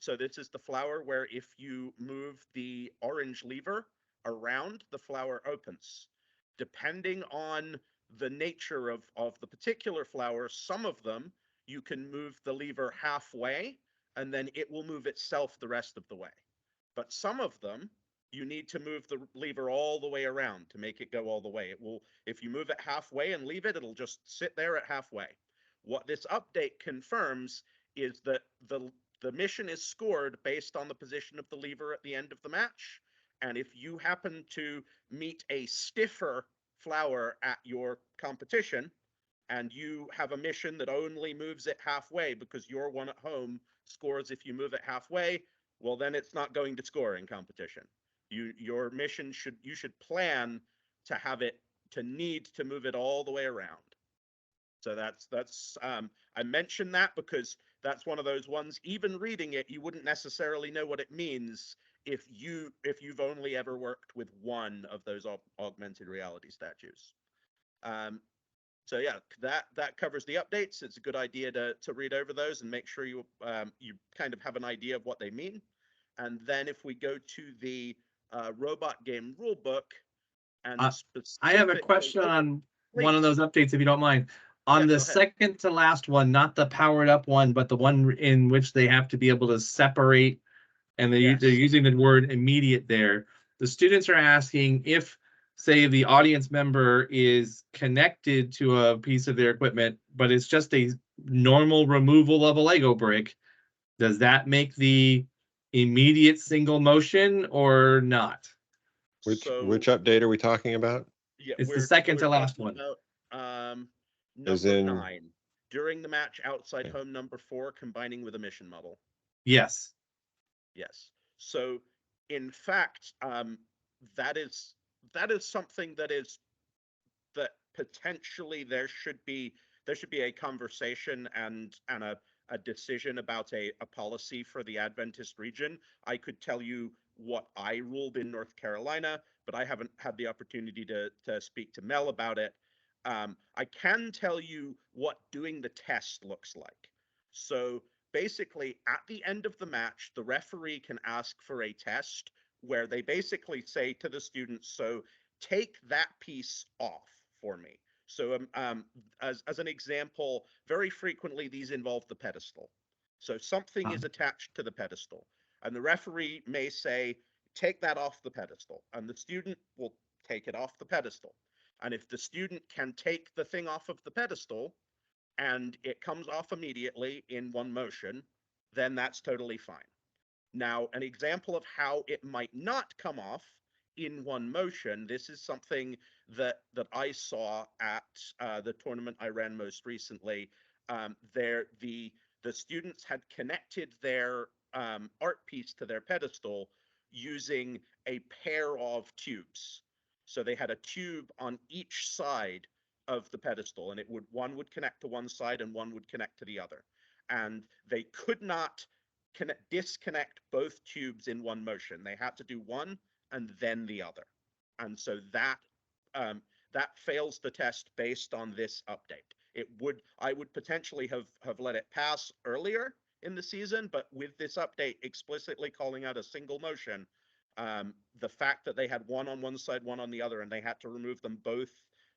So this is the flower where if you move the orange lever, around, the flower opens. Depending on the nature of the particular flower, some of them you can move the lever halfway and then it will move itself the rest of the way. But some of them, you need to move the lever all the way around to make it go all the way. It will, if you move it halfway and leave it, it'll just sit there at halfway. What this update confirms is that the mission is scored based on the position of the lever at the end of the match. And if you happen to meet a stiffer flower at your competition, and you have a mission that only moves it halfway because your one at home scores if you move it halfway, well, then it's not going to score in competition. Your mission you should plan to have it to need to move it all the way around. So that's I mentioned that because that's one of those ones, even reading it, you wouldn't necessarily know what it means if you've only ever worked with one of those augmented reality statues. So yeah, that covers the updates. It's a good idea to read over those and make sure you kind of have an idea of what they mean. And then if we go to the robot game rulebook, and I have a specifically, question on one of please. those updates, if you don't mind. On Yeah, the go ahead. second to last one, not the powered up one, but the one in which they have to be able to separate, and they're Yes. using the word immediate there. The students are asking if, say, the audience member is connected to a piece of their equipment, but it's just a normal removal of a Lego brick, does that make the immediate single motion or not? Which So update are we talking about? yeah, It's the second to last talking one. about As number in- 9 during the match outside Okay. home, number 4 combining with a mission model. Yes. Yes. So in fact, that is something that potentially there should be a conversation and a decision about a policy for the Adventist region. I could tell you what I ruled in North Carolina, but I haven't had the opportunity to speak to Mel about it. I can tell you what doing the test looks like. So basically, at the end of the match, the referee can ask for a test where they basically say to the students, so take that piece off for me. So as an example, very frequently these involve the pedestal. So something is attached to the pedestal, and the referee may say, take that off the pedestal, and the student will take it off the pedestal. And if the student can take the thing off of the pedestal and it comes off immediately in one motion, then that's totally fine. Now, an example of how it might not come off in one motion, this is something that I saw at the tournament I ran most recently. The students had connected their art piece to their pedestal using a pair of tubes. So they had a tube on each side of the pedestal, and one would connect to one side and one would connect to the other. And they could not disconnect both tubes in one motion. They had to do one and then the other. And so that fails the test based on this update. I would potentially have let it pass earlier in the season, but with this update explicitly calling out a single motion, the fact that they had one on one side, one on the other, and they had to remove them both,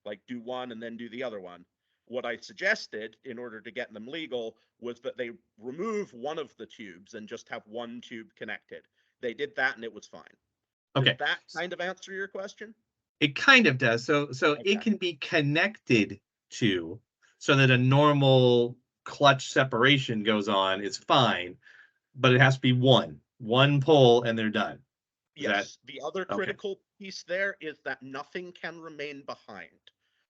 like do one and then do the other one. What I suggested in order to get them legal was that they remove one of the tubes and just have one tube connected. They did that and it was fine. Okay. Does that kind of answer your question? It kind of does. So Okay. It can be connected to, so that a normal clutch separation goes on, it's fine, but it has to be one pull and they're done. Yes. The other critical piece there is that nothing can remain behind.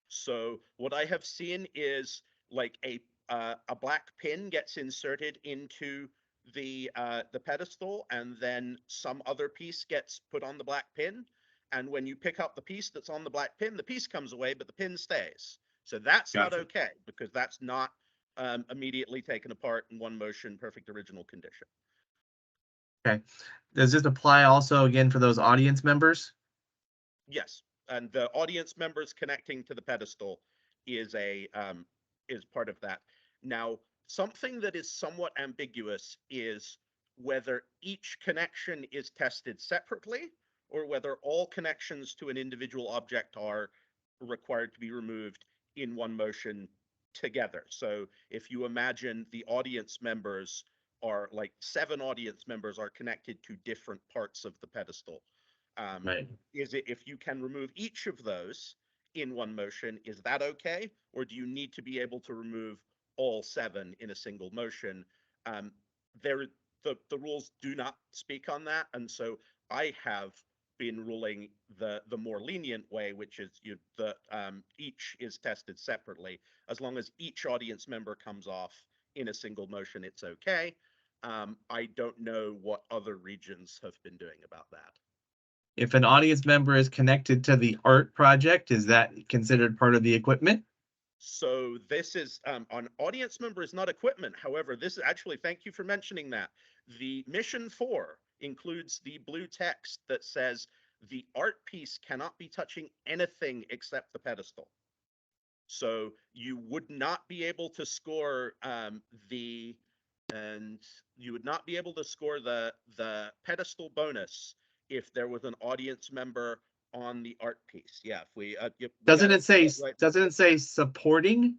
So what I have seen is like a black pin gets inserted into the pedestal, and then some other piece gets put on the black pin. And when you pick up the piece that's on the black pin, the piece comes away, but the pin stays. So that's not okay, because that's not immediately taken apart in one motion, perfect original condition. Okay. Does this apply also again for those audience members? Yes, and the audience members connecting to the pedestal is part of that. Now, something that is somewhat ambiguous is whether each connection is tested separately or whether all connections to an individual object are required to be removed in one motion together. So if you imagine the audience members are like 7 audience members are connected to different parts of the pedestal. Right. Is it, if you can remove each of those in one motion, is that okay? Or do you need to be able to remove all 7 in a single motion? The rules do not speak on that. And so I have been ruling the more lenient way, which is each is tested separately. As long as each audience member comes off in a single motion, it's okay. I don't know what other regions have been doing about that. If an audience member is connected to the art project, is that considered part of the equipment? So this is an audience member is not equipment. However, this is actually, thank you for mentioning that. The mission 4 includes the blue text that says the art piece cannot be touching anything except the pedestal. So you would not be able to score the pedestal bonus if there was an audience member on the art piece. Yeah, if we Doesn't it say right. doesn't it say supporting?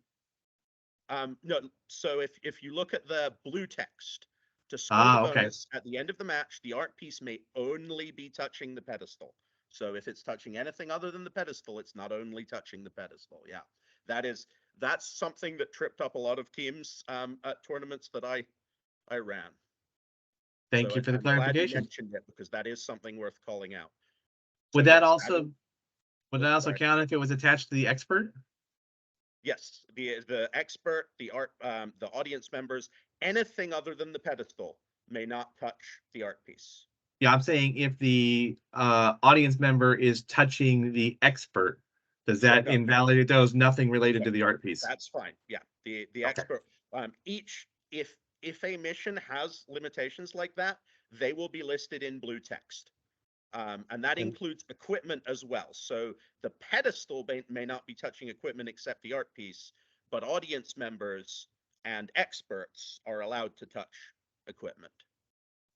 No, so if you look at the blue text, to score the Okay. bonus at the end of the match, the art piece may only be touching the pedestal. So if it's touching anything other than the pedestal, it's not only touching the pedestal. Yeah, that's something that tripped up a lot of teams at tournaments that I ran. Thank So you for the I'm glad you clarification. mentioned it, because that is something worth calling out. Would So that yes, also would that also sorry. count if it was attached to the expert? Yes, the expert, the audience members, anything other than the pedestal may not touch the art piece. Yeah, I'm saying if the audience member is touching the expert, does that no. invalidate those? Nothing related to the art piece. That's fine. Yeah, the Okay. expert. If a mission has limitations like that, they will be listed in blue text. And that includes equipment as well. So the pedestal may not be touching equipment except the art piece, but audience members and experts are allowed to touch equipment.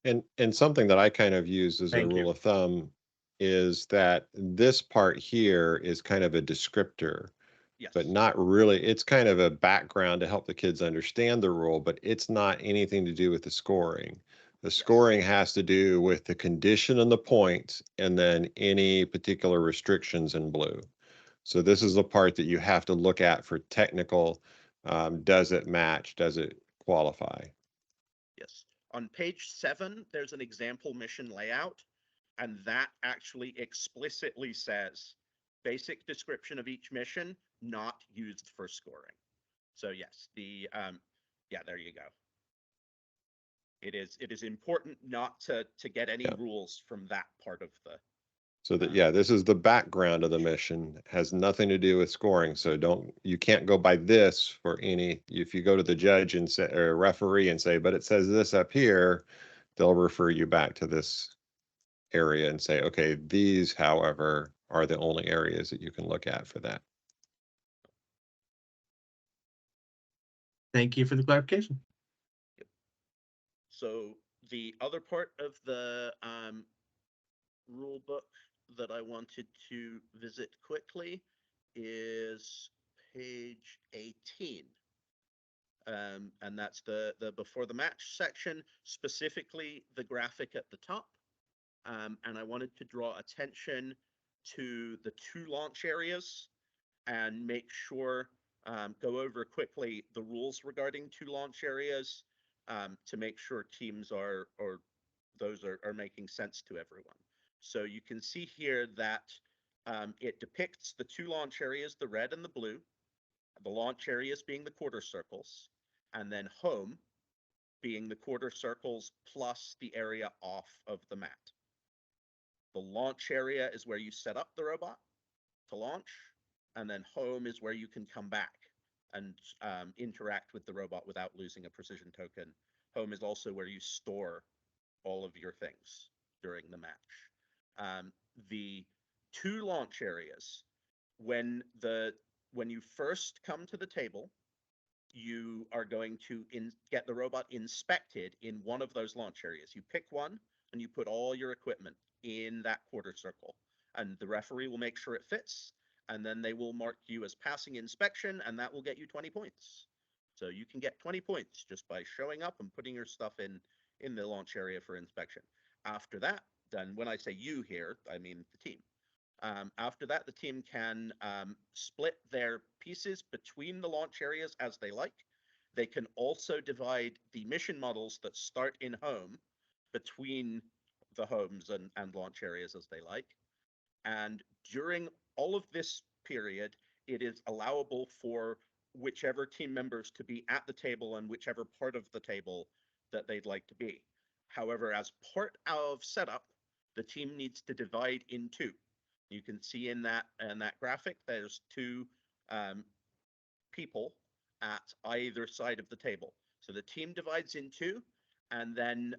And something that I kind of use as a Thank rule you. of thumb is that this part here is kind of a descriptor, Yes. but not really. It's kind of a background to help the kids understand the rule, but it's not anything to do with the scoring. The scoring has to do with the condition and the points, and then any particular restrictions in blue. So this is the part that you have to look at for technical. Does it match? Does it qualify? Yes. On page 7, there's an example mission layout, and that actually explicitly says basic description of each mission, not used for scoring. So yes, yeah, there you go. It is important not to get any rules from that part of the. So that, yeah, this is the background of the mission, has nothing to do with scoring. So you can't go by this for any, if you go to the judge and say, or referee and say, but it says this up here, they'll refer you back to this area and say, okay, these, however, are the only areas that you can look at for that. Thank you for the clarification. So the other part of the rule book that I wanted to visit quickly is page 18. And that's the before the match section, specifically the graphic at the top. And I wanted to draw attention to the 2 launch areas and make sure, go over quickly the rules regarding 2 launch areas, to make sure teams are making sense to everyone. So you can see here that it depicts the 2 launch areas, the red and the blue, the launch areas being the quarter circles, and then home being the quarter circles plus the area off of the mat. The launch area is where you set up the robot to launch, and then home is where you can come back and interact with the robot without losing a precision token. Home is also where you store all of your things during the match. The 2 launch areas, when you first come to the table, you are going to get the robot inspected in one of those launch areas. You pick one and you put all your equipment in that quarter circle, and the referee will make sure it fits, and then they will mark you as passing inspection, and that will get you 20 points. So you can get 20 points just by showing up and putting your stuff in the launch area for inspection. After that, then when I say you here, I mean the team. After that, the team can split their pieces between the launch areas as they like. They can also divide the mission models that start in home between the homes and launch areas as they like. And during all of this period, it is allowable for whichever team members to be at the table on whichever part of the table that they'd like to be. However, as part of setup, the team needs to divide in two. You can see in that graphic, there's two people at either side of the table. So the team divides in two, and then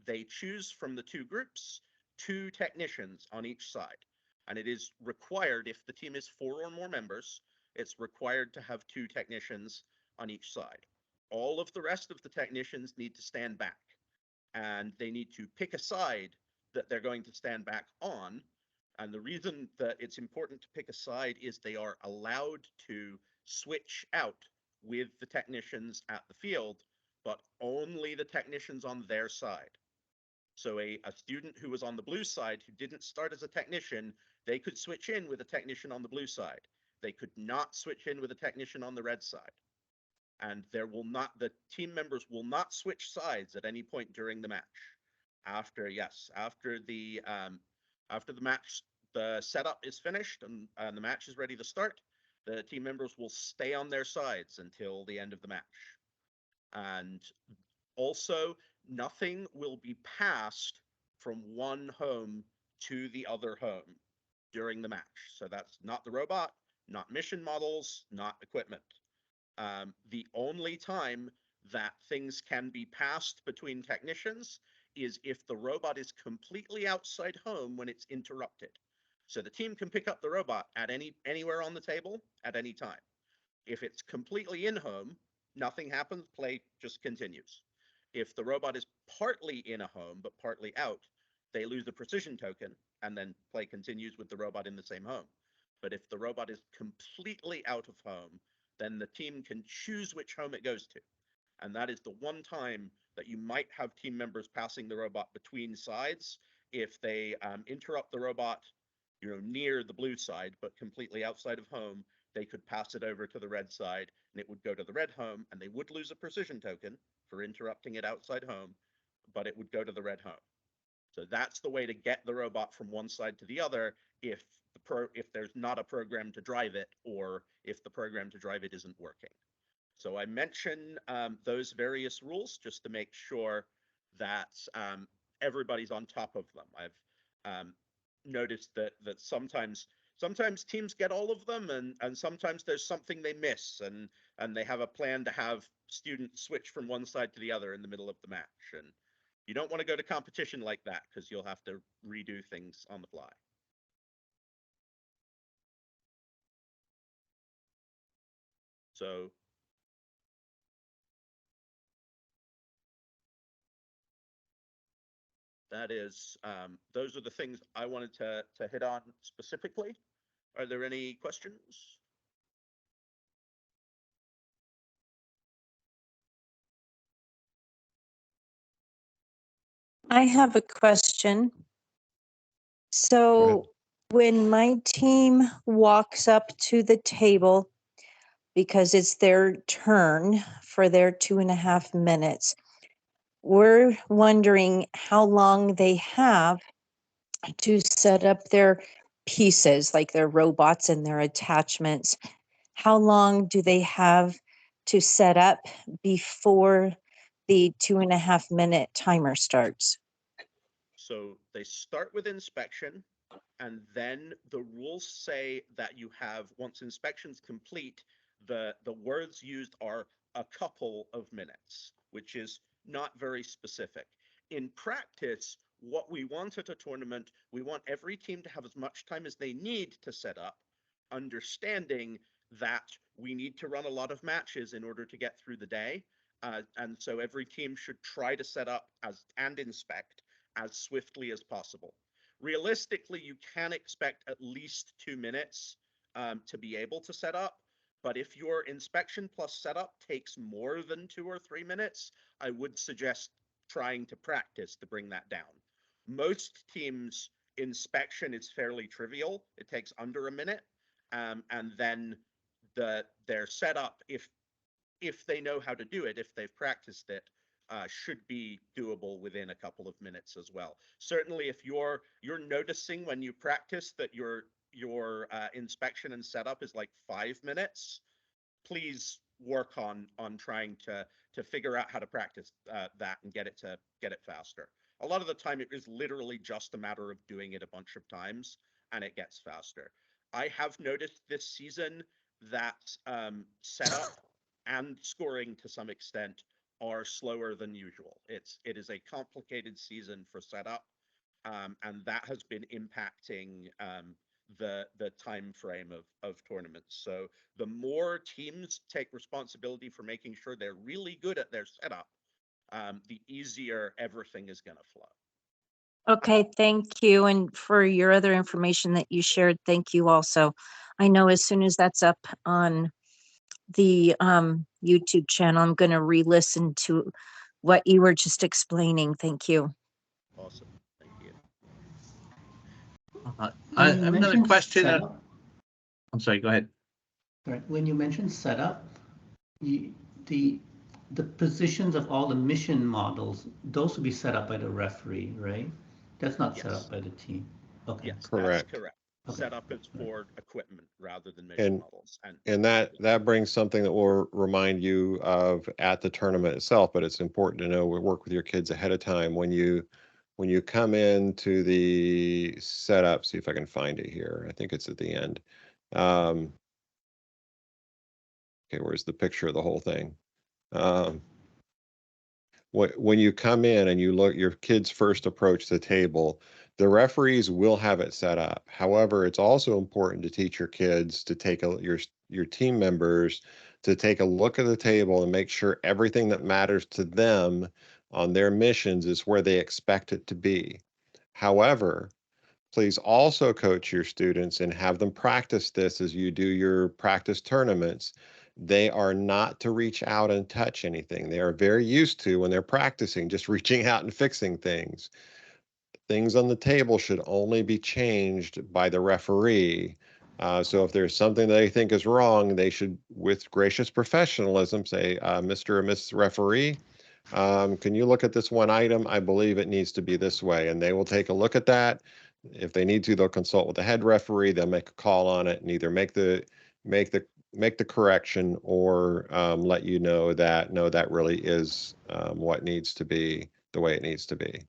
they choose from the two groups 2 technicians on each side. And it is required, if the team is 4 or more members, it's required to have 2 technicians on each side. All of the rest of the technicians need to stand back, and they need to pick a side that they're going to stand back on. And the reason that it's important to pick a side is they are allowed to switch out with the technicians at the field, but only the technicians on their side. So a student who was on the blue side who didn't start as a technician, they could switch in with a technician on the blue side. They could not switch in with a technician on the red side. And the team members will not switch sides at any point during the match. After the match, the setup is finished and the match is ready to start, the team members will stay on their sides until the end of the match. And also, nothing will be passed from one home to the other home during the match. So that's not the robot, not mission models, not equipment. The only time that things can be passed between technicians is if the robot is completely outside home when it's interrupted. So the team can pick up the robot at anywhere on the table at any time. If it's completely in home, nothing happens, play just continues. If the robot is partly in a home but partly out, they lose a precision token, and then play continues with the robot in the same home. But if the robot is completely out of home, then the team can choose which home it goes to. And that is the one time that you might have team members passing the robot between sides. If they interrupt the robot, near the blue side, but completely outside of home, they could pass it over to the red side, and it would go to the red home, and they would lose a precision token for interrupting it outside home, but it would go to the red home. So that's the way to get the robot from one side to the other if there's not a program to drive it, or if the program to drive it isn't working. So I mention those various rules just to make sure that everybody's on top of them. I've noticed that sometimes teams get all of them, and sometimes there's something they miss, and they have a plan to have students switch from one side to the other in the middle of the match. And you don't want to go to competition like that, because you'll have to redo things on the fly. So that is, those are the things I wanted to hit on specifically. Are there any questions? I have a question. So when my team walks up to the table, because it's their turn for their 2.5 minutes, we're wondering how long they have to set up their pieces, like their robots and their attachments. How long do they have to set up before the 2.5 minute timer starts? So they start with inspection, and then the rules say that you have, once inspection's complete, the words used are a couple of minutes, which is not very specific. In practice, what we want at a tournament, we want every team to have as much time as they need to set up, understanding that we need to run a lot of matches in order to get through the day. And so every team should try to set up and inspect as swiftly as possible. realistically, you can expect at least 2 minutes to be able to set up. But if your inspection plus setup takes more than 2 or 3 minutes, I would suggest trying to practice to bring that down. Most teams' inspection is fairly trivial. It takes under a minute. And then their setup, if they know how to do it, if they've practiced it, should be doable within a couple of minutes as well. Certainly, if you're noticing when you practice that your inspection and setup is like 5 minutes, please work on trying to figure out how to practice that and get it faster. A lot of the time, it is literally just a matter of doing it a bunch of times, and it gets faster. I have noticed this season that setup and scoring to some extent are slower than usual. It is a complicated season for setup, and that has been impacting the time frame of tournaments. So the more teams take responsibility for making sure they're really good at their setup, the easier everything is going to flow. Okay, thank you. And for your other information that you shared, thank you also. I know as soon as that's up on the YouTube channel, I'm going to re-listen to what you were just explaining. Thank you. Awesome. Thank you. I When have you another mentioned question. setup, I'm sorry, go ahead. right, when you mentioned setup, you, the the positions of all the mission models, those will be set up by the referee, right? That's not set Yes. up by the team. Okay. Yes, that's Correct. correct. Okay. Setup is for equipment rather than mission And models. and that brings something that will remind you of at the tournament itself, but it's important to know, we work with your kids ahead of time when you come into the setup. See if I can find it here. I think it's at the end. Okay, where's the picture of the whole thing? When you come in and you look, your kids first approach the table, the referees will have it set up. However, it's also important to teach your kids to take your team members to take a look at the table and make sure everything that matters to them on their missions is where they expect it to be. However, please also coach your students and have them practice this as you do your practice tournaments. They are not to reach out and touch anything. They are very used to, when they're practicing, just reaching out and fixing things. Things on the table should only be changed by the referee. So if there's something they think is wrong, they should, with gracious professionalism, say, Mr. or Mrs. Referee, can you look at this one item? I believe it needs to be this way. And they will take a look at that. If they need to, they'll consult with the head referee. They'll make a call on it and either make the correction or let you know that no, that really is what needs to be the way it needs to be.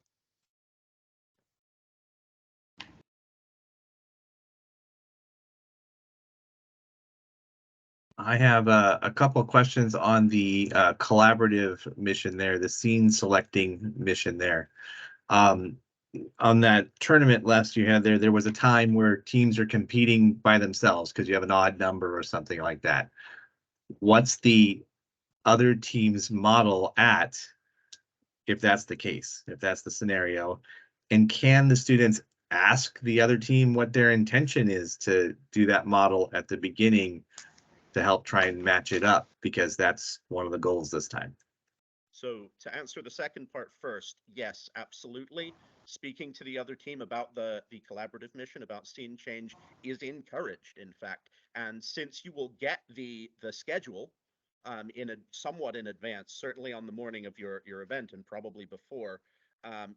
I have a couple of questions on the collaborative mission there, the scene selecting mission there. On that tournament list you had there was a time where teams are competing by themselves because you have an odd number or something like that. What's the other team's model at, if that's the case, if that's the scenario? And can the students ask the other team what their intention is to do that model at the beginning to help try and match it up? Because that's one of the goals this time. So to answer the second part first, yes, absolutely. Speaking to the other team about the collaborative mission, about scene change, is encouraged, in fact. And since you will get the schedule somewhat in advance, certainly on the morning of your event and probably before,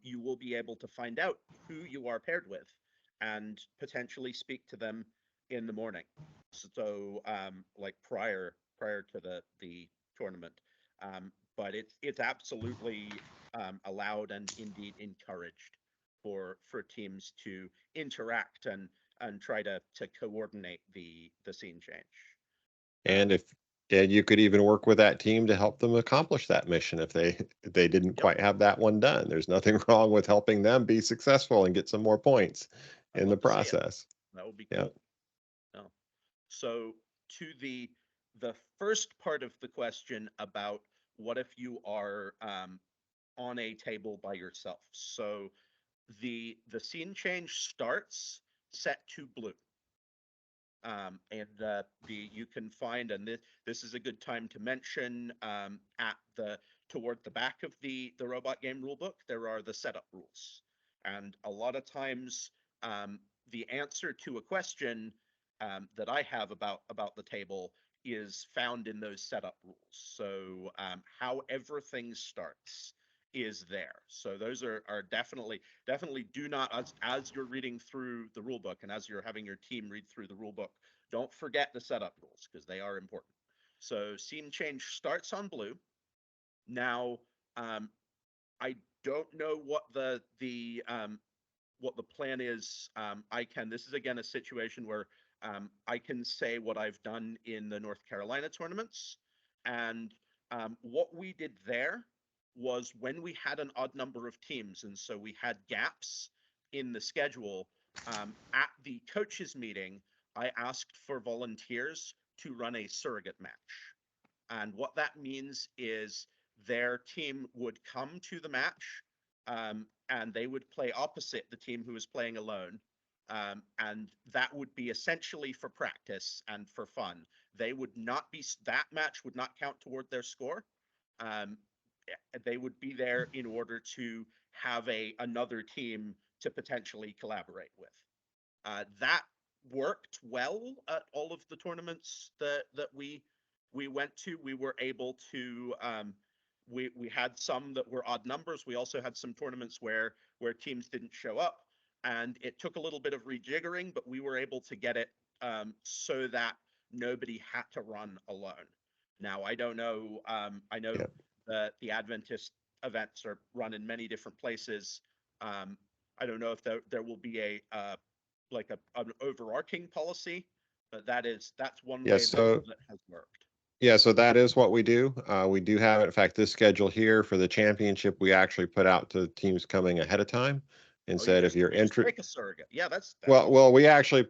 you will be able to find out who you are paired with and potentially speak to them in the morning. So like prior to the tournament. But it's absolutely allowed and indeed encouraged for teams to interact and try to coordinate the scene change. And you could even work with that team to help them accomplish that mission if they didn't Yep. quite have that one done. There's nothing wrong with helping them be successful and get some more points in the process. That would be Yeah. cool. No. So to the first part of the question about what if you are on a table by yourself. So the scene change starts set to blue. And you can find, and this is a good time to mention, at toward the back of the robot game rulebook, there are the setup rules, and a lot of times the answer to a question that I have about the table is found in those setup rules. So how everything starts is there. So those are definitely do not, as you're reading through the rule book and as you're having your team read through the rule book, don't forget the setup rules because they are important. So scene change starts on blue. Now I don't know what the plan is. This is again a situation where I can say what I've done in the North Carolina tournaments, and what we did there was when we had an odd number of teams, and so we had gaps in the schedule. At the coaches meeting, I asked for volunteers to run a surrogate match, and what that means is their team would come to the match, and they would play opposite the team who was playing alone. And that would be essentially for practice and for fun. They would not be, that match would not count toward their score. They would be there in order to have another team to potentially collaborate with. That worked well at all of the tournaments that we went to. We were able to we had some that were odd numbers. We also had some tournaments where teams didn't show up, and it took a little bit of rejiggering, but we were able to get it so that nobody had to run alone. Now I don't know. I know the Adventist events are run in many different places. I don't know if there will be an overarching policy, but that's one way that has worked. Yeah, so that is what we do. We do have it. In fact, this schedule here for the championship, we actually put out to teams coming ahead of time and said, if you're interested, make a surrogate. Yeah, that's well, we actually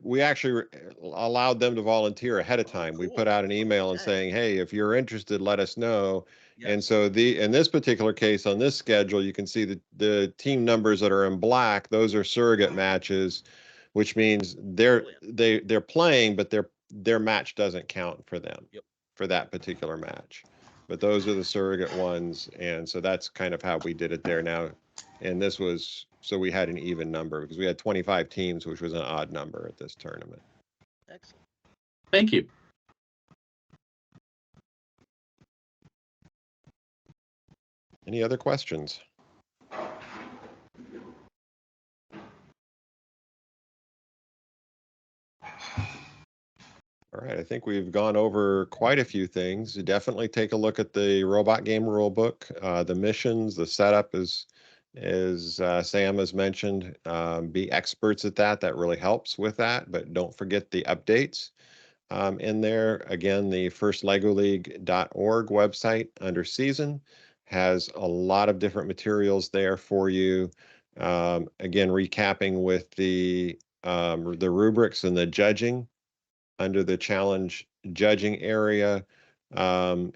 allowed them to volunteer ahead of time. Cool. We put out an email and saying, hey, if you're interested, let us know. Yes. And so in this particular case on this schedule, you can see the team numbers that are in black. Those are surrogate matches, which means they're playing, but their match doesn't count for them. Yep. For that particular match. But those are the surrogate ones, and so that's kind of how we did it there now. And this was, so we had an even number because we had 25 teams, which was an odd number at this tournament. Excellent. Thank you. Any other questions? All right, I think we've gone over quite a few things. You definitely take a look at the robot game rulebook, the missions, the setup is, as Sam has mentioned, be experts at that. That really helps with that, but don't forget the updates in there. Again, the firstlegoleague.org website under season has a lot of different materials there for you. Again, recapping with the rubrics and the judging under the challenge judging area. No,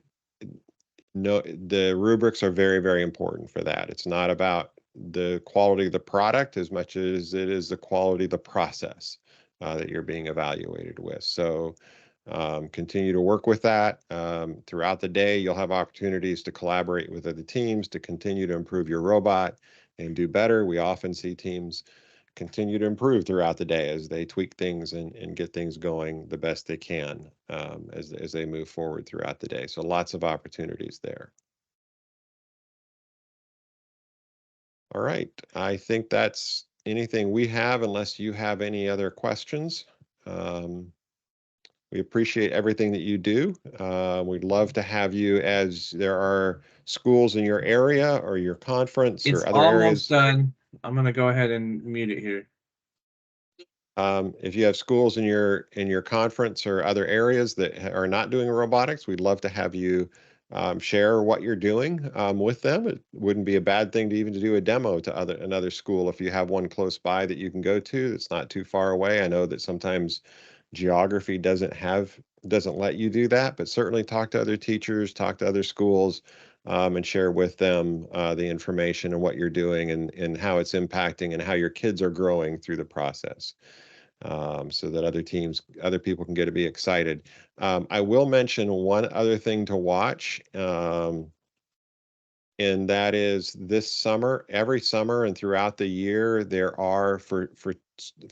the rubrics are very, very important for that. It's not about the quality of the product as much as it is the quality of the process that you're being evaluated with. So continue to work with that throughout the day. You'll have opportunities to collaborate with other teams to continue to improve your robot and do better. We often see teams continue to improve throughout the day as they tweak things and get things going the best they can as they move forward throughout the day. So lots of opportunities there. All right, I think that's anything we have unless you have any other questions. We appreciate everything that you do. We'd love to have you as there are schools in your area or your conference or other areas. It's almost done. I'm going to go ahead and mute it here. If you have schools in your conference or other areas that are not doing robotics, we'd love to have you share what you're doing with them. It wouldn't be a bad thing to even do a demo to another school if you have one close by that you can go to that's not too far away. I know that sometimes geography doesn't let you do that, but certainly talk to other teachers, talk to other schools. and share with them the information and what you're doing and how it's impacting and how your kids are growing through the process. So that other people can get to be excited. I will mention one other thing to watch. And that is this summer, every summer and throughout the year, there are for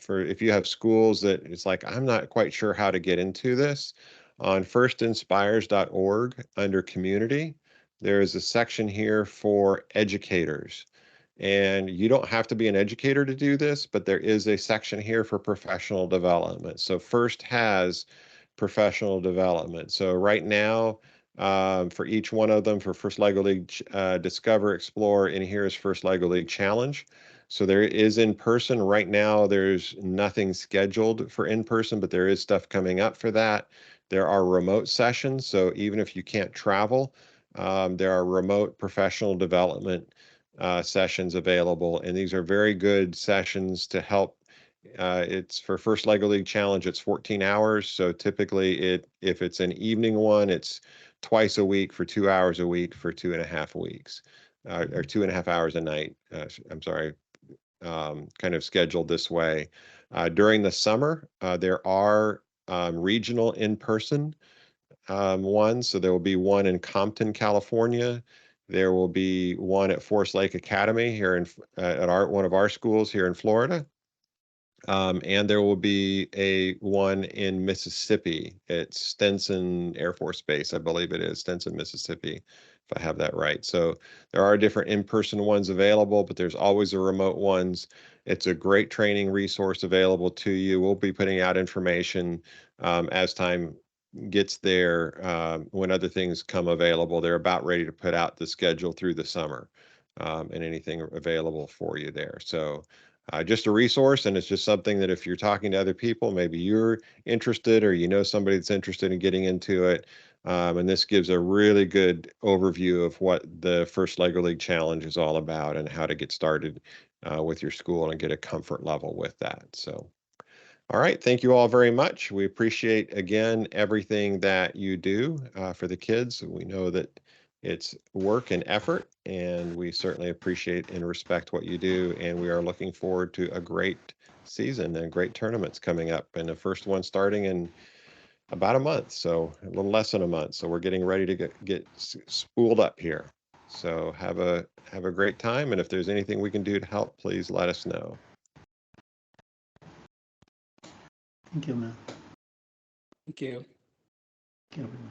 if you have schools that it's like, I'm not quite sure how to get into this, on firstinspires.org under community, there is a section here for educators. And you don't have to be an educator to do this, but there is a section here for professional development. So First has professional development. So right now, for each one of them, for First Lego League Discover, Explore, and here is First Lego League Challenge. So there is in person. Right now, there's nothing scheduled for in person, but there is stuff coming up for that. There are remote sessions. So even if you can't travel, there are remote professional development sessions available. And these are very good sessions to help. It's for First Lego League Challenge, it's 14 hours. So typically if it's an evening one, it's twice a week for 2 hours a week for 2.5 weeks, or 2.5 hours a night. I'm sorry, kind of scheduled this way. During the summer, there are regional in-person ones. So there will be one in Compton, California. There will be one at Forest Lake Academy here at one of our schools here in Florida. And there will be one in Mississippi at Stinson Air Force Base, I believe it is, Stinson, Mississippi, if I have that right. So there are different in-person ones available, but there's always the remote ones. It's a great training resource available to you. We'll be putting out information as time gets there. When other things come available, they're about ready to put out the schedule through the summer, and anything available for you there. So just a resource, and it's just something that if you're talking to other people, maybe you're interested or you know somebody that's interested in getting into it. And this gives a really good overview of what the First Lego League Challenge is all about and how to get started with your school and get a comfort level with that. So, all right, thank you all very much. We appreciate, again, everything that you do for the kids. We know that it's work and effort, and we certainly appreciate and respect what you do. And we are looking forward to a great season and great tournaments coming up. And the first one starting in about a month, so a little less than a month. So we're getting ready to get spooled up here. So have a great time. And if there's anything we can do to help, please let us know. Thank you, man. Thank you. Thank you, everyone.